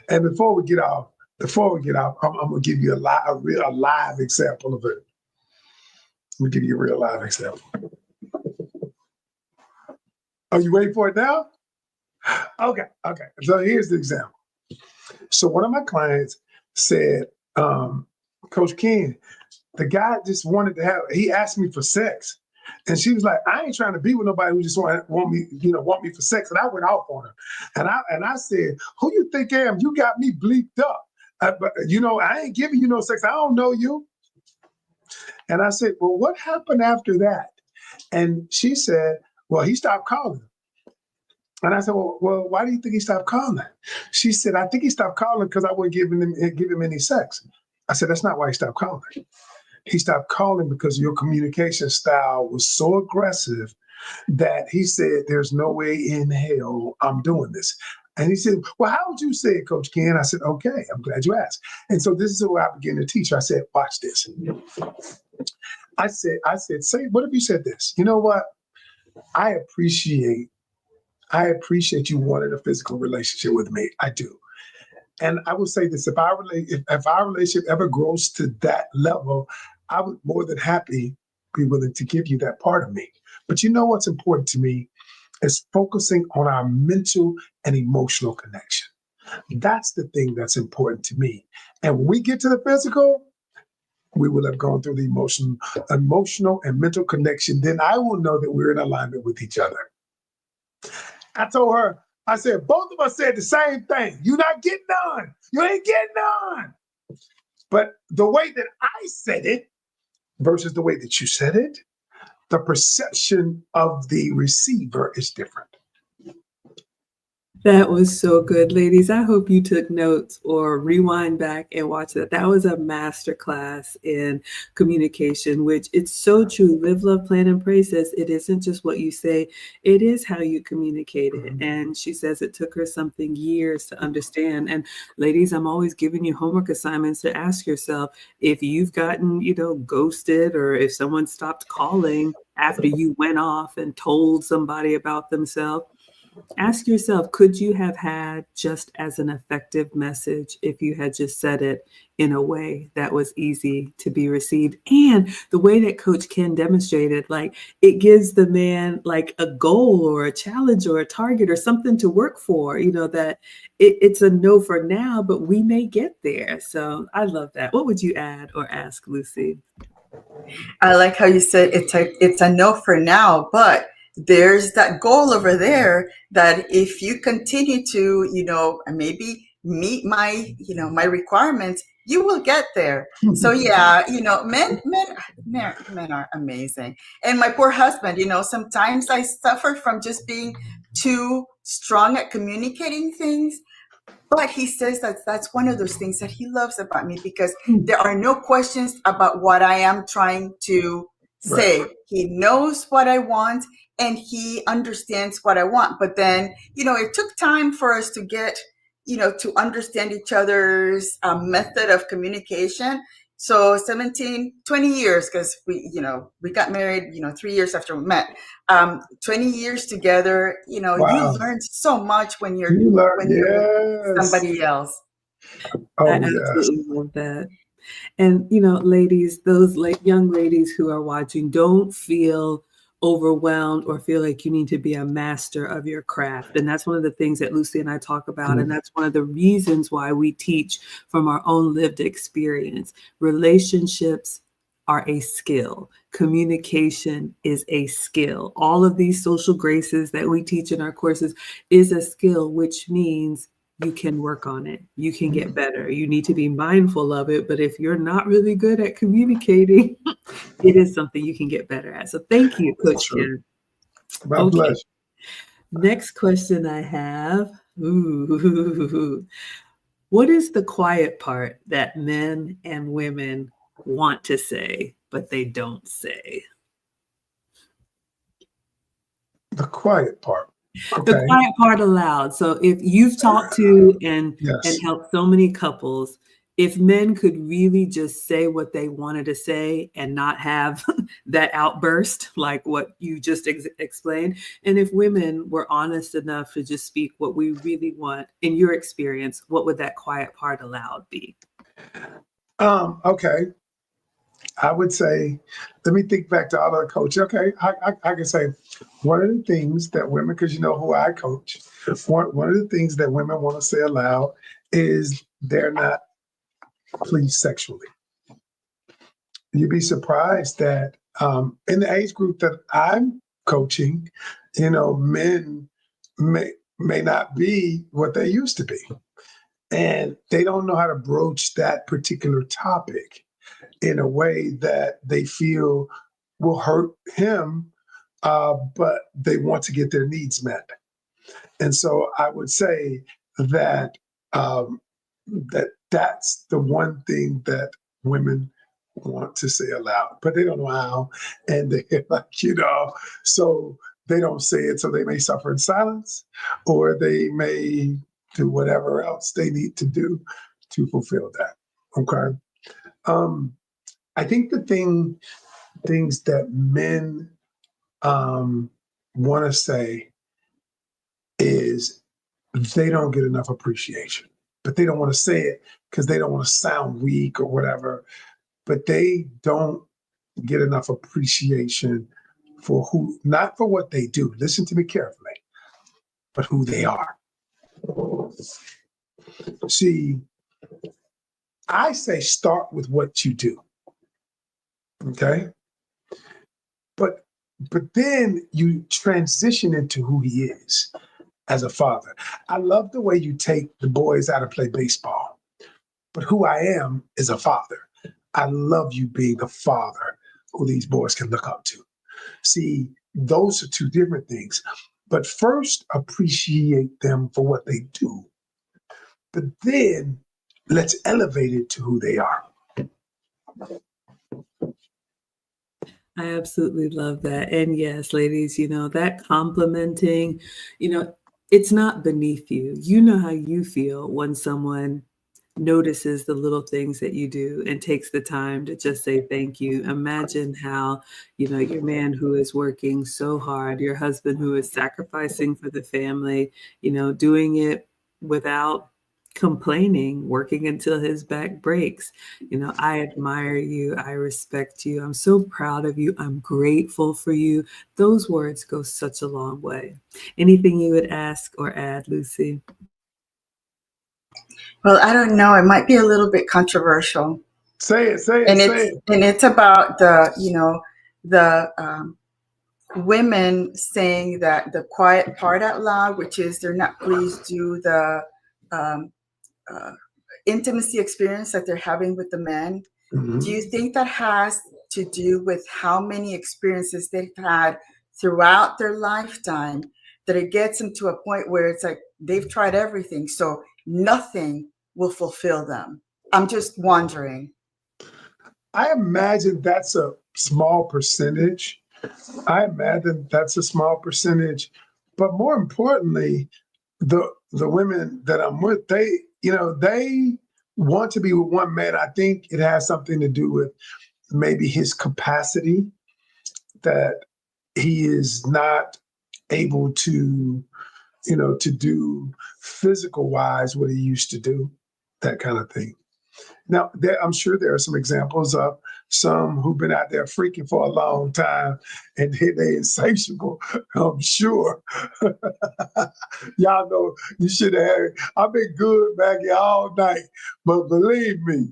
S3: And before we get off, I'm gonna give you a live example of it. Let me give you a real live example. Are you waiting for it now? Okay, okay. So here's the example. So one of my clients said, Coach Ken, the guy just wanted to he asked me for sex. And she was like, I ain't trying to be with nobody who just want me for sex. And I went off on her. And I said, who you think I am? You got me bleeped up. But I ain't giving you no sex. I don't know you. And I said, well, what happened after that? And she said, well, he stopped calling. And I said, well, why do you think he stopped calling? She said, I think he stopped calling because I wouldn't give him any sex. I said, that's not why he stopped calling. He stopped calling because your communication style was so aggressive that he said, there's no way in hell I'm doing this. And he said, well, how would you say it, Coach Ken? I said, okay, I'm glad you asked. And so this is what I began to teach her. I said, watch this. I said, say, what if you said this? You know what? I appreciate you wanting a physical relationship with me. I do. And I will say this, if our relationship ever grows to that level, I would more than happy be willing to give you that part of me. But you know what's important to me is focusing on our mental and emotional connection. That's the thing that's important to me. And when we get to the physical, we will have gone through the emotional and mental connection. Then I will know that we're in alignment with each other. I told her, I said, both of us said the same thing. You're not getting none. You ain't getting none. But the way that I said it versus the way that you said it, the perception of the receiver is different.
S1: That was so good, ladies. I hope you took notes or rewind back and watch that. That was a master class in communication, which it's so true. Live, love, plan, and pray says it isn't just what you say, it is how you communicate it.
S3: Mhm.
S1: And she says it took her something years to understand. And ladies, I'm always giving you homework assignments to ask yourself if you've gotten, ghosted, or if someone stopped calling after you went off and told somebody about themselves. Ask yourself, could you have had just as an effective message if you had just said it in a way that was easy to be received? And the way that Coach Ken demonstrated, like it gives the man like a goal or a challenge or a target or something to work for, that it's a no for now, but we may get there. So I love that. What would you add or ask, Lucy?
S2: I like how you said it's a no for now, but there's that goal over there that if you continue to, maybe meet my requirements, you will get there. So yeah, men are amazing. And my poor husband, sometimes I suffer from just being too strong at communicating things. But he says that that's one of those things that he loves about me because there are no questions about what I am trying to say.
S3: Right.
S2: He knows what I want and he understands what I want. But then, it took time for us to get, to understand each other's method of communication. So 17, 20 years, because we got married, 3 years after we met. 20 years together, you
S3: Wow.
S2: learn so much when you're
S3: You learn,
S2: when you're with
S3: yes.
S2: somebody else.
S1: I
S3: Oh, yes.
S1: absolutely love that. And, ladies, those young ladies who are watching, don't feel overwhelmed or feel like you need to be a master of your craft. And that's one of the things that Lucy and I talk about. And that's one of the reasons why we teach from our own lived experience. Relationships are a skill. Communication is a skill. All of these social graces that we teach in our courses is a skill, which means you can work on it. You can get better. You need to be mindful of it. But if you're not really good at communicating, it is something you can get better at. So thank you, Coach Ken.
S3: My
S1: Okay.
S3: pleasure.
S1: Next question I have. Ooh. What is the quiet part that men and women want to say, but they don't say?
S3: The quiet part.
S1: The
S3: Okay.
S1: quiet part aloud. So if you've talked to and
S3: Yes.
S1: helped so many couples, if men could really just say what they wanted to say and not have that outburst like what you just explained, and if women were honest enough to just speak what we really want, in your experience, what would that quiet part aloud be?
S3: Okay. I would say, let me think back to all our coach. Okay, I can say one of the things that women, because you know who I coach, one of the things that women want to say aloud is they're not pleased sexually. You'd be surprised that in the age group that I'm coaching, men may not be what they used to be, and they don't know how to broach that particular topic in a way that they feel will hurt him, but they want to get their needs met. And so I would say that that's the one thing that women want to say aloud, but they don't know how, and they're like, so they don't say it, so they may suffer in silence, or they may do whatever else they need to do to fulfill that. Okay. I think the things that men want to say is they don't get enough appreciation, but they don't want to say it because they don't want to sound weak or whatever. But they don't get enough appreciation for not for what they do. Listen to me carefully, but who they are. See, I say start with what you do. Okay. But then you transition into who he is as a father. I love the way you take the boys out to play baseball, but who I am is a father. I love you being the father who these boys can look up to. See, those are two different things. But first, appreciate them for what they do. But then let's elevate it to who they are.
S1: I absolutely love that. And yes, ladies, that complimenting, it's not beneath you. You know how you feel when someone notices the little things that you do and takes the time to just say thank you. Imagine how, your man who is working so hard, your husband who is sacrificing for the family, doing it without complaining, working until his back breaks. I admire you. I respect you. I'm so proud of you. I'm grateful for you. Those words go such a long way. Anything you would ask or add, Lucy?
S2: Well, I don't know. It might be a little bit controversial.
S3: Say it, say it,
S2: And
S3: say it.
S2: it's about the women saying that the quiet part out loud, which is they're not pleased due the intimacy experience that they're having with the men.
S3: Mm-hmm.
S2: Do you think that has to do with how many experiences they've had throughout their lifetime that it gets them to a point where it's like they've tried everything, so nothing will fulfill them? I'm just wondering.
S3: I imagine that's a small percentage. But more importantly, the women that I'm with, they want to be with one man. I think it has something to do with maybe his capacity, that he is not able to, to do physical wise what he used to do, that kind of thing. Now, I'm sure there are some examples of some who've been out there freaking for a long time and they're insatiable. I'm sure. Y'all know you should have had it. I've been good, Maggie, all night. But believe me,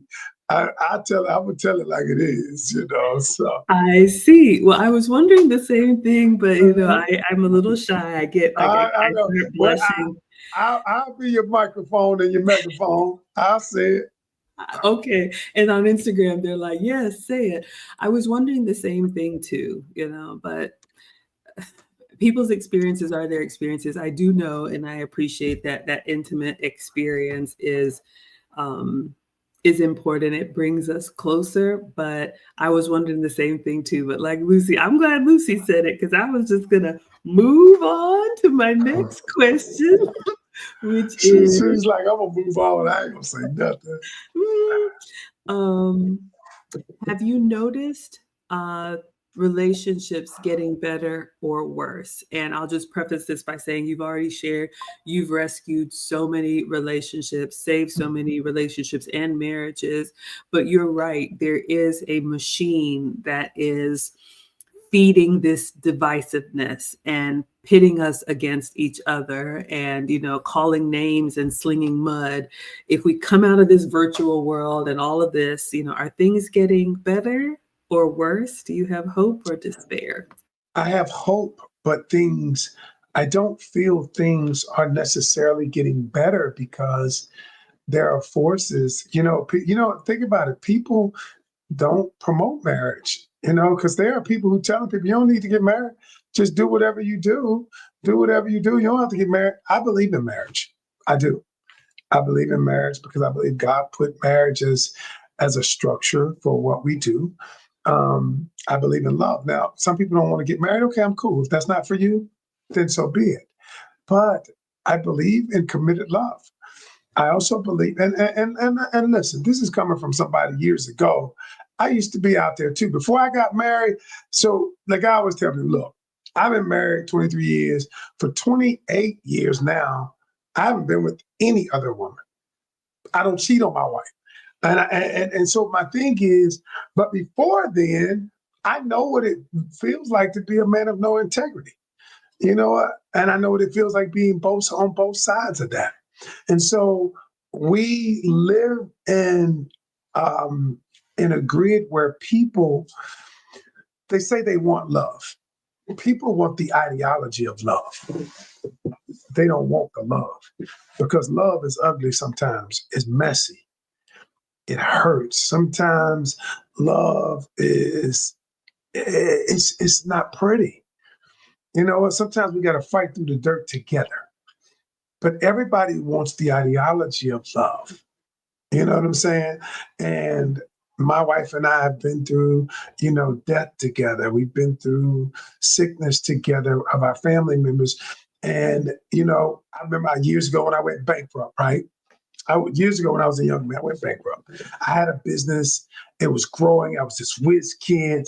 S3: I'm gonna tell it like it is, So
S1: I see. Well, I was wondering the same thing, but
S3: uh,
S1: I'm a little shy.
S3: I
S1: I
S3: know.
S1: start
S3: Well,
S1: blushing.
S3: I'll be your microphone and your megaphone. I'll say it.
S1: Okay. And on Instagram, they're like, yes, say it. I was wondering the same thing too, but people's experiences are their experiences. I do know, and I appreciate that intimate experience is important. It brings us closer, but I was wondering the same thing too. But like Lucy, I'm glad Lucy said it because I was just gonna move on to my next question, which is
S3: She's like, I'm gonna move on. I ain't gonna say nothing.
S1: um, have you noticed relationships getting better or worse? And I'll just preface this by saying you've already shared, you've rescued so many relationships, saved so many relationships and marriages. But you're right, there is a machine that is feeding this divisiveness and pitting us against each other and calling names and slinging mud. If we come out of this virtual world and all of this, are things getting better or worse? Do you have hope or despair?
S3: I have hope, but I don't feel things are necessarily getting better because there are forces, think about it. People don't promote marriage, because there are people who tell people you don't need to get married. Just do whatever you do. Do whatever you do. You don't have to get married. I believe in marriage. I do. I believe in marriage because I believe God put marriage as a structure for what we do. I believe in love. Now, some people don't want to get married. Okay, I'm cool. If that's not for you, then so be it. But I believe in committed love. I also believe, and listen, this is coming from somebody years ago. I used to be out there too before I got married. So, like I always tell people, look, I've been married 23 years. For 28 years now, I haven't been with any other woman. I don't cheat on my wife. And so my thing is, but before then, I know what it feels like to be a man of no integrity. You know what? And I know what it feels like being on both sides of that. And so we live in a grid where people, they say they want love. People want the ideology of love. They don't want the love because love is ugly sometimes. It's messy. It hurts. Sometimes love it's not pretty. Sometimes we got to fight through the dirt together. But everybody wants the ideology of love. You know what I'm saying? And my wife and I have been through, death together. We've been through sickness together of our family members. And, I remember years ago when I went bankrupt, right? Years ago when I was a young man, I went bankrupt. I had a business. It was growing. I was this whiz kid.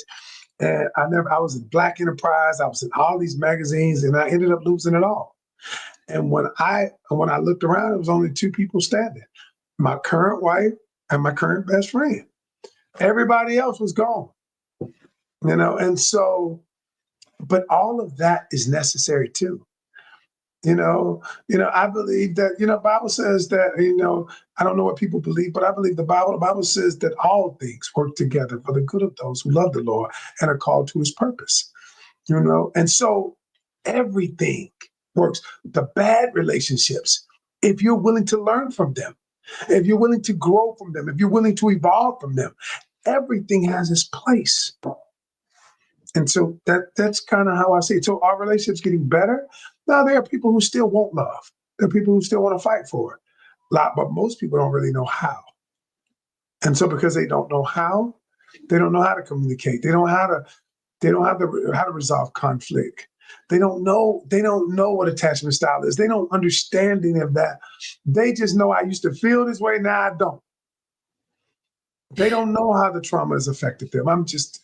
S3: And I was in Black Enterprise. I was in all these magazines and I ended up losing it all. And when I looked around, it was only two people standing, my current wife and my current best friend. Everybody else was gone, and so, but all of that is necessary too. I believe that, Bible says that, I don't know what people believe, but I believe the Bible says that all things work together for the good of those who love the Lord and are called to his purpose, and so everything works. The bad relationships, if you're willing to learn from them, if you're willing to grow from them, if you're willing to evolve from them, everything has its place. And so that's kind of how I see it. So our relationships getting better. Now there are people who still want love. There are people who still want to fight for it. But most people don't really know how. And so because they don't know how, they don't know how to communicate. They don't know how to resolve conflict. They don't know what attachment style is. They don't understand any of that. They just know I used to feel this way, now I don't. They don't know how the trauma has affected them. I'm just.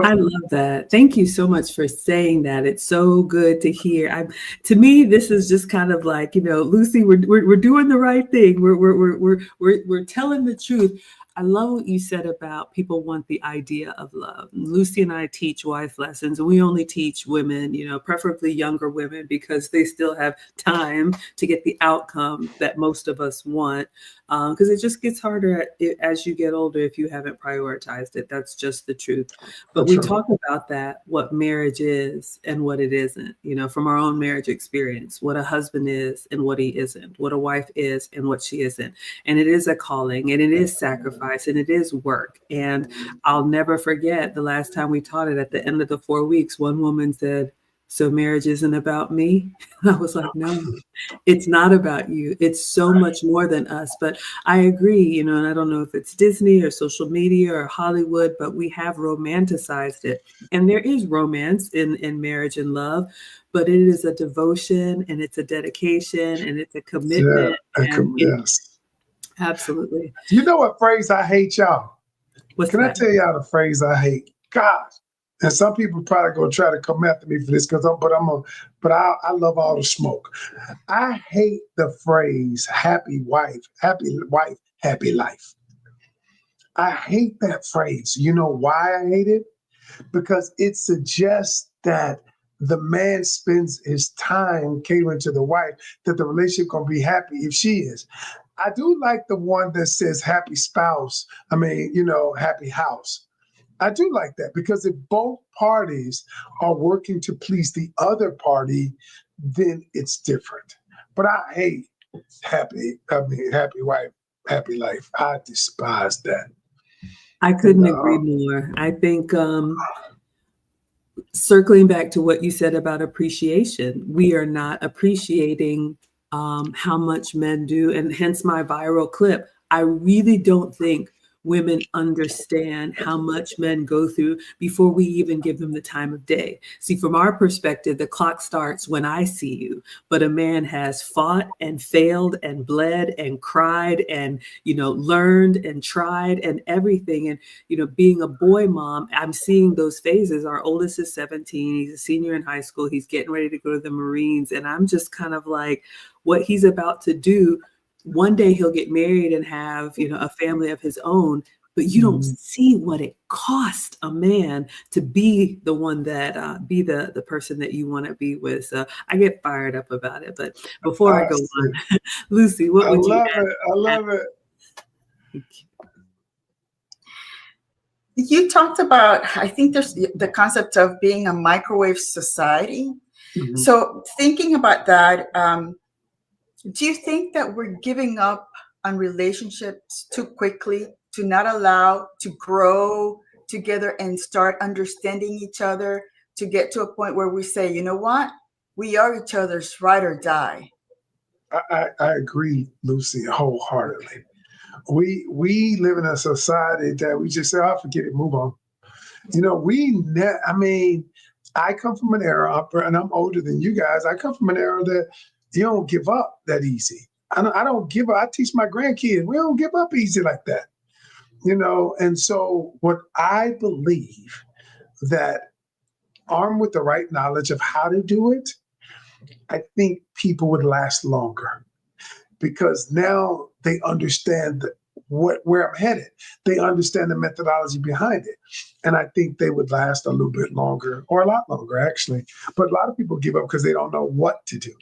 S1: I love that. Thank you so much for saying that. It's so good to hear. To me, this is just kind of like, Lucy, we're doing the right thing. We're telling the truth. I love what you said about people want the idea of love. Lucy and I teach wife lessons, and we only teach women, preferably younger women, because they still have time to get the outcome that most of us want. Because it just gets harder as you get older if you haven't prioritized it. That's just the truth. But we talk about that, what marriage is and what it isn't, from our own marriage experience, what a husband is and what he isn't, what a wife is and what she isn't. And it is a calling, and it is sacrifice, and it is work. And I'll never forget the last time we taught it. At the end of the 4 weeks, one woman said, "So marriage isn't about me?" I was like, "No, it's not about you. It's so much more than us." But I agree, and I don't know if it's Disney or social media or Hollywood, but we have romanticized it. And there is romance in marriage and love, but it is a devotion, and it's a dedication, and it's a commitment.
S3: Yes.
S1: Absolutely.
S3: You know what phrase I hate, y'all?
S1: What's
S3: Can
S1: that?
S3: I tell y'all the phrase I hate? God. And some people probably gonna try to come after me for this, but I love all the smoke. I hate the phrase happy wife, happy life. I hate that phrase. You know why I hate it? Because it suggests that the man spends his time catering to the wife, that the relationship gonna be happy if she is. I do like the one that says happy spouse. Happy house. I do like that, because if both parties are working to please the other party, then it's different. But I hate happy wife, happy life. I despise that.
S1: I couldn't agree more. I think circling back to what you said about appreciation, we are not appreciating how much men do, and hence my viral clip. I really don't think women understand how much men go through before we even give them the time of day. See, from our perspective, the clock starts when I see you, but a man has fought and failed and bled and cried and, learned and tried and everything. And, being a boy mom, I'm seeing those phases. Our oldest is 17. He's a senior in high school. He's getting ready to go to the Marines. And I'm just kind of like, what he's about to do. One day he'll get married and have, a family of his own, but you don't see what it costs a man to be the one that, be the person that you want to be with. So I get fired up about it. But before I go on, Lucy, what would you add?
S3: I love it.
S2: You talked about, I think there's the concept of being a microwave society. Mm-hmm. So thinking about that, do you think that we're giving up on relationships too quickly, to not allow to grow together and start understanding each other, to get to a point where we say, you know what, we are each other's ride or die?
S3: I agree, Lucy, wholeheartedly. We live in a society that we just say, "Oh, forget it, move on." I come from an era, and I'm older than you guys. I come from an era that you don't give up that easy. I don't give up. I teach my grandkids, we don't give up easy like that. And so what I believe, that armed with the right knowledge of how to do it, I think people would last longer, because now they understand where I'm headed. They understand the methodology behind it. And I think they would last a little bit longer, or a lot longer, actually. But a lot of people give up because they don't know what to do.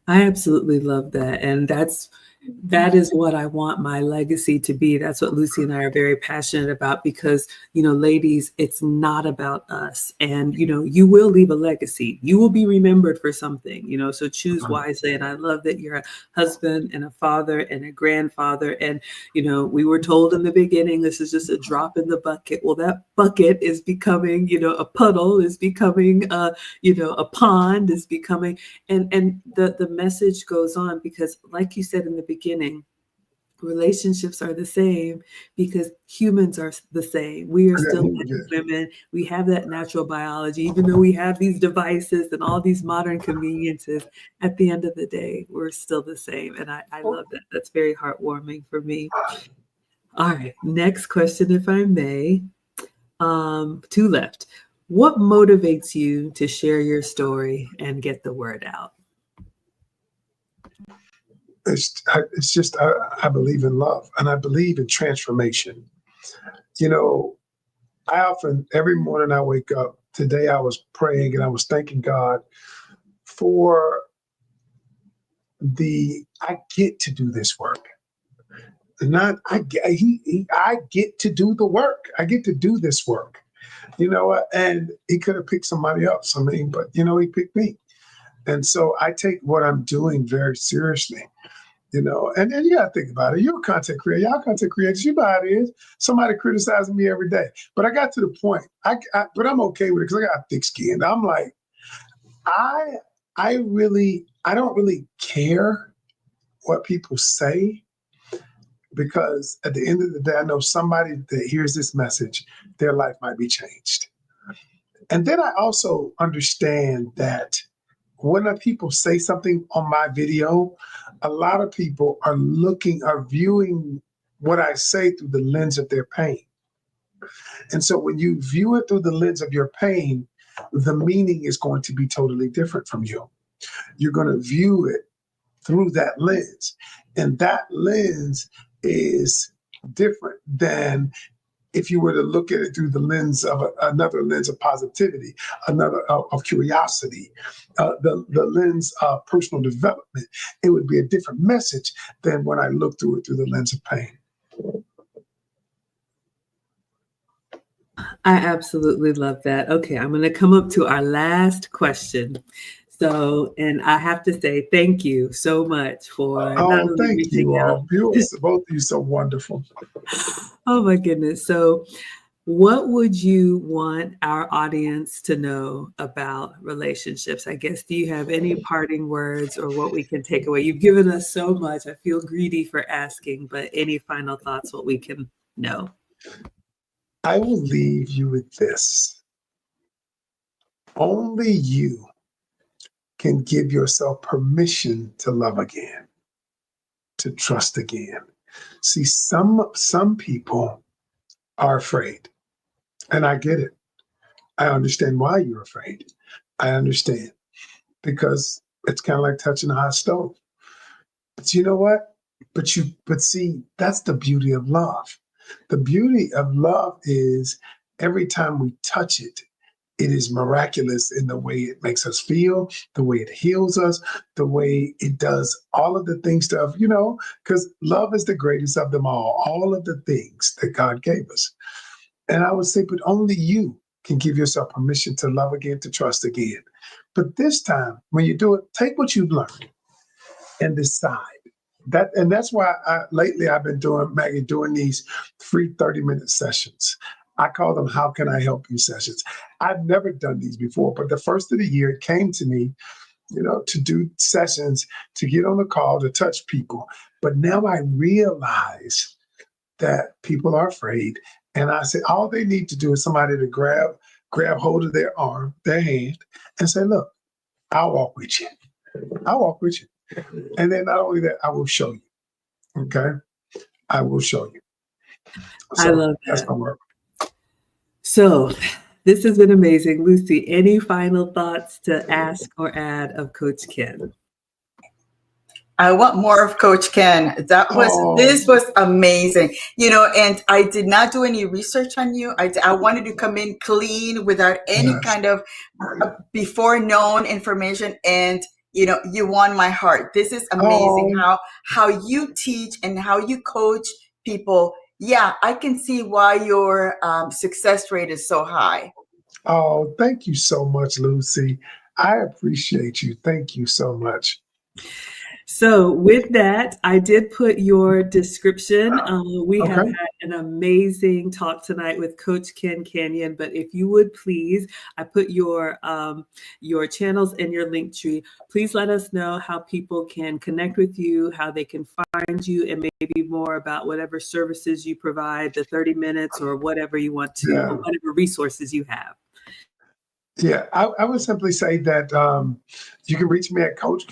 S1: I absolutely love that. And that is what I want my legacy to be. That's what Lucy and I are very passionate about, because, ladies, it's not about us. And, you will leave a legacy. You will be remembered for something, so choose wisely. And I love that you're a husband and a father and a grandfather. And, we were told in the beginning, this is just a drop in the bucket. Well, that bucket is becoming, a puddle, is becoming, a pond, is becoming, and the message goes on, because like you said in the beginning, relationships are the same because humans are the same. We are still women. We have that natural biology, even though we have these devices and all these modern conveniences. At the end of the day, we're still the same. And I love that. That's very heartwarming for me. All right. Next question, if I may. Two left. What motivates you to share your story and get the word out?
S3: It's just, I believe in love and I believe in transformation. You know, I often, every morning I wake up, today I was praying and I was thanking God for I get to do this work. Not I get to do the work. I get to do this work, and he could have picked somebody else. I mean, but he picked me. And so I take what I'm doing very seriously, and you gotta think about it. You're a content creator, y'all content creators, you know how it is. Somebody criticizing me every day. But I got to the point, but I'm okay with it because I got thick skin. I'm like, I don't really care what people say, because at the end of the day, I know somebody that hears this message, their life might be changed. And then I also understand that when people say something on my video, a lot of people are viewing what I say through the lens of their pain. And so when you view it through the lens of your pain, the meaning is going to be totally different from you. You're going to view it through that lens. And that lens is different than if you were to look at it through the lens of another lens of positivity, another of curiosity, the lens of personal development. It would be a different message than when I look through it through the lens of pain.
S1: I absolutely love that. Okay, I'm going to come up to our last question. So, and I have to say thank you so much for not only
S3: thank
S1: reaching
S3: you
S1: out.
S3: all. You are both of you so wonderful.
S1: Oh my goodness. So, what would you want our audience to know about relationships? I guess, do you have any parting words or what we can take away? You've given us so much. I feel greedy for asking, but any final thoughts, what we can know?
S3: I will leave you with this. Only you can give yourself permission to love again, to trust again. See, some people are afraid, and I get it. I understand why you're afraid. I understand, because it's kind of like touching a hot stove. But you know what? But see, that's the beauty of love. The beauty of love is every time we touch it, it is miraculous in the way it makes us feel, the way it heals us, the way it does all of the things because love is the greatest of them all of the things that God gave us. And I would say, but only you can give yourself permission to love again, to trust again. But this time, when you do it, take what you've learned and decide. That's why lately I've been doing these free 30-minute sessions. I call them "How Can I Help You" sessions. I've never done these before, but the first of the year it came to me, to do sessions, to get on the call, to touch people. But now I realize that people are afraid, and I say all they need to do is somebody to grab hold of their arm, their hand, and say, "Look, I'll walk with you. I'll walk with you." And then not only that, I will show you. Okay? I will show you. So
S1: I love that.
S3: That's my work.
S1: So this has been amazing. Lucy, any final thoughts to ask or add of Coach Ken?
S2: I want more of Coach Ken. This was amazing. And I did not do any research on you. I wanted to come in clean without any kind of before known information. And you won my heart. This is amazing how you teach and how you coach people. Yeah, I can see why your success rate is so high.
S3: Oh, thank you so much, Lucy. I appreciate you. Thank you so much.
S1: So with that, I did put your description. We have had an amazing talk tonight with Coach Ken Canion, but if you would please, I put your channels and your Linktree. Please let us know how people can connect with you, how they can find you, and maybe more about whatever services you provide, the 30 minutes or whatever you want to, or whatever resources you have.
S3: Yeah, I would simply say that you can reach me at Coach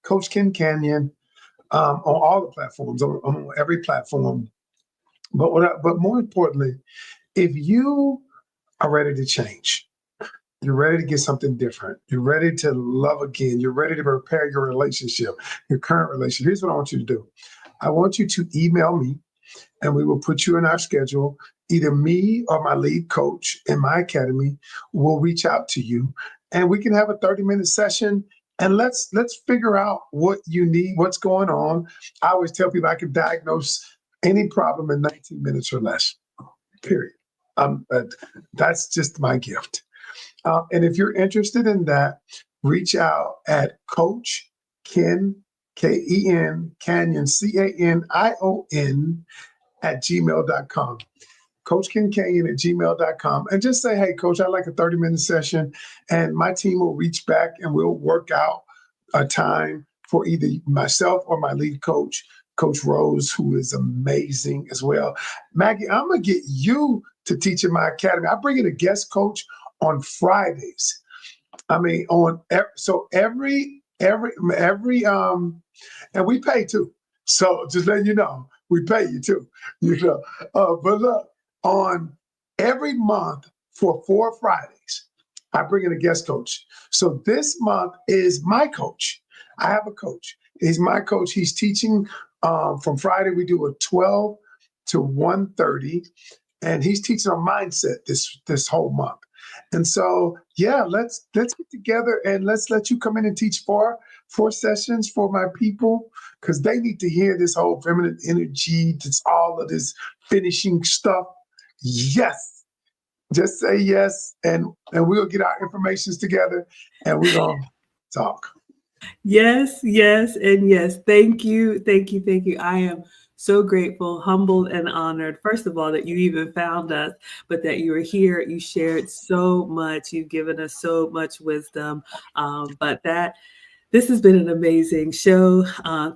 S3: Coach Ken Canion on all the platforms, on every platform. But more importantly, if you are ready to change, you're ready to get something different, you're ready to love again, you're ready to repair your relationship, your current relationship. Here's what I want you to do. I want you to email me, and we will put you in our schedule. Either me or my lead coach in my academy will reach out to you, and we can have a 30-minute session, and let's figure out what you need, what's going on. I always tell people I can diagnose any problem in 19 minutes or less, period. That's just my gift. And if you're interested in that, reach out at Coach Ken, Ken, Canyon, Canion, at gmail.com. coachkencanion at gmail.com. And just say, hey, coach, I'd like a 30-minute session. And my team will reach back and we'll work out a time for either myself or my lead coach, Coach Rose, who is amazing as well. Maggie, I'm going to get you to teach in my academy. I bring in a guest coach on Fridays. I mean, every and we pay too. So just letting you know, we pay you too. But look, on every month for 4 Fridays, I bring in a guest coach. So this month is my coach. I have a coach. He's my coach. He's teaching from Friday. We do a 12 to 1:30, and he's teaching on mindset this whole month. And so, yeah, let's get together and let's let you come in and teach four sessions for my people, because they need to hear this whole feminine energy, this all of this finishing stuff. Yes, just say yes, and we'll get our informations together, and we're gonna talk.
S1: Yes, yes, and yes. Thank you, thank you, thank you. I am so grateful, humbled, and honored, first of all, that you even found us, but that you were here. You shared so much. You've given us so much wisdom. But this has been an amazing show.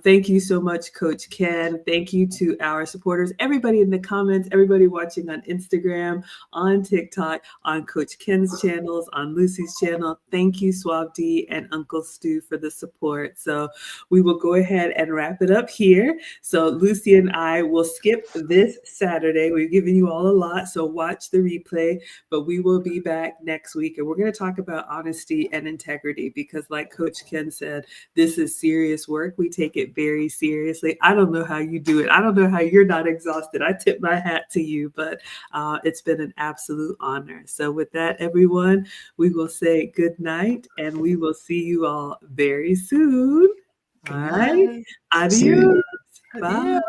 S1: Thank you so much, Coach Ken. Thank you to our supporters, everybody in the comments, everybody watching on Instagram, on TikTok, on Coach Ken's channels, on Lucy's channel. Thank you, Suave D and Uncle Stu, for the support. So we will go ahead and wrap it up here. So Lucy and I will skip this Saturday. We've given you all a lot, so watch the replay. But we will be back next week, and we're going to talk about honesty and integrity, because like Coach Ken said, this is serious work. We take it very seriously. I don't know how you do it. I don't know how you're not exhausted. I tip my hat to you, but it's been an absolute honor. So with that, everyone, we will say good night, and we will see you all very soon. All right.
S2: Night.
S1: Adios.
S3: See you.
S1: Bye.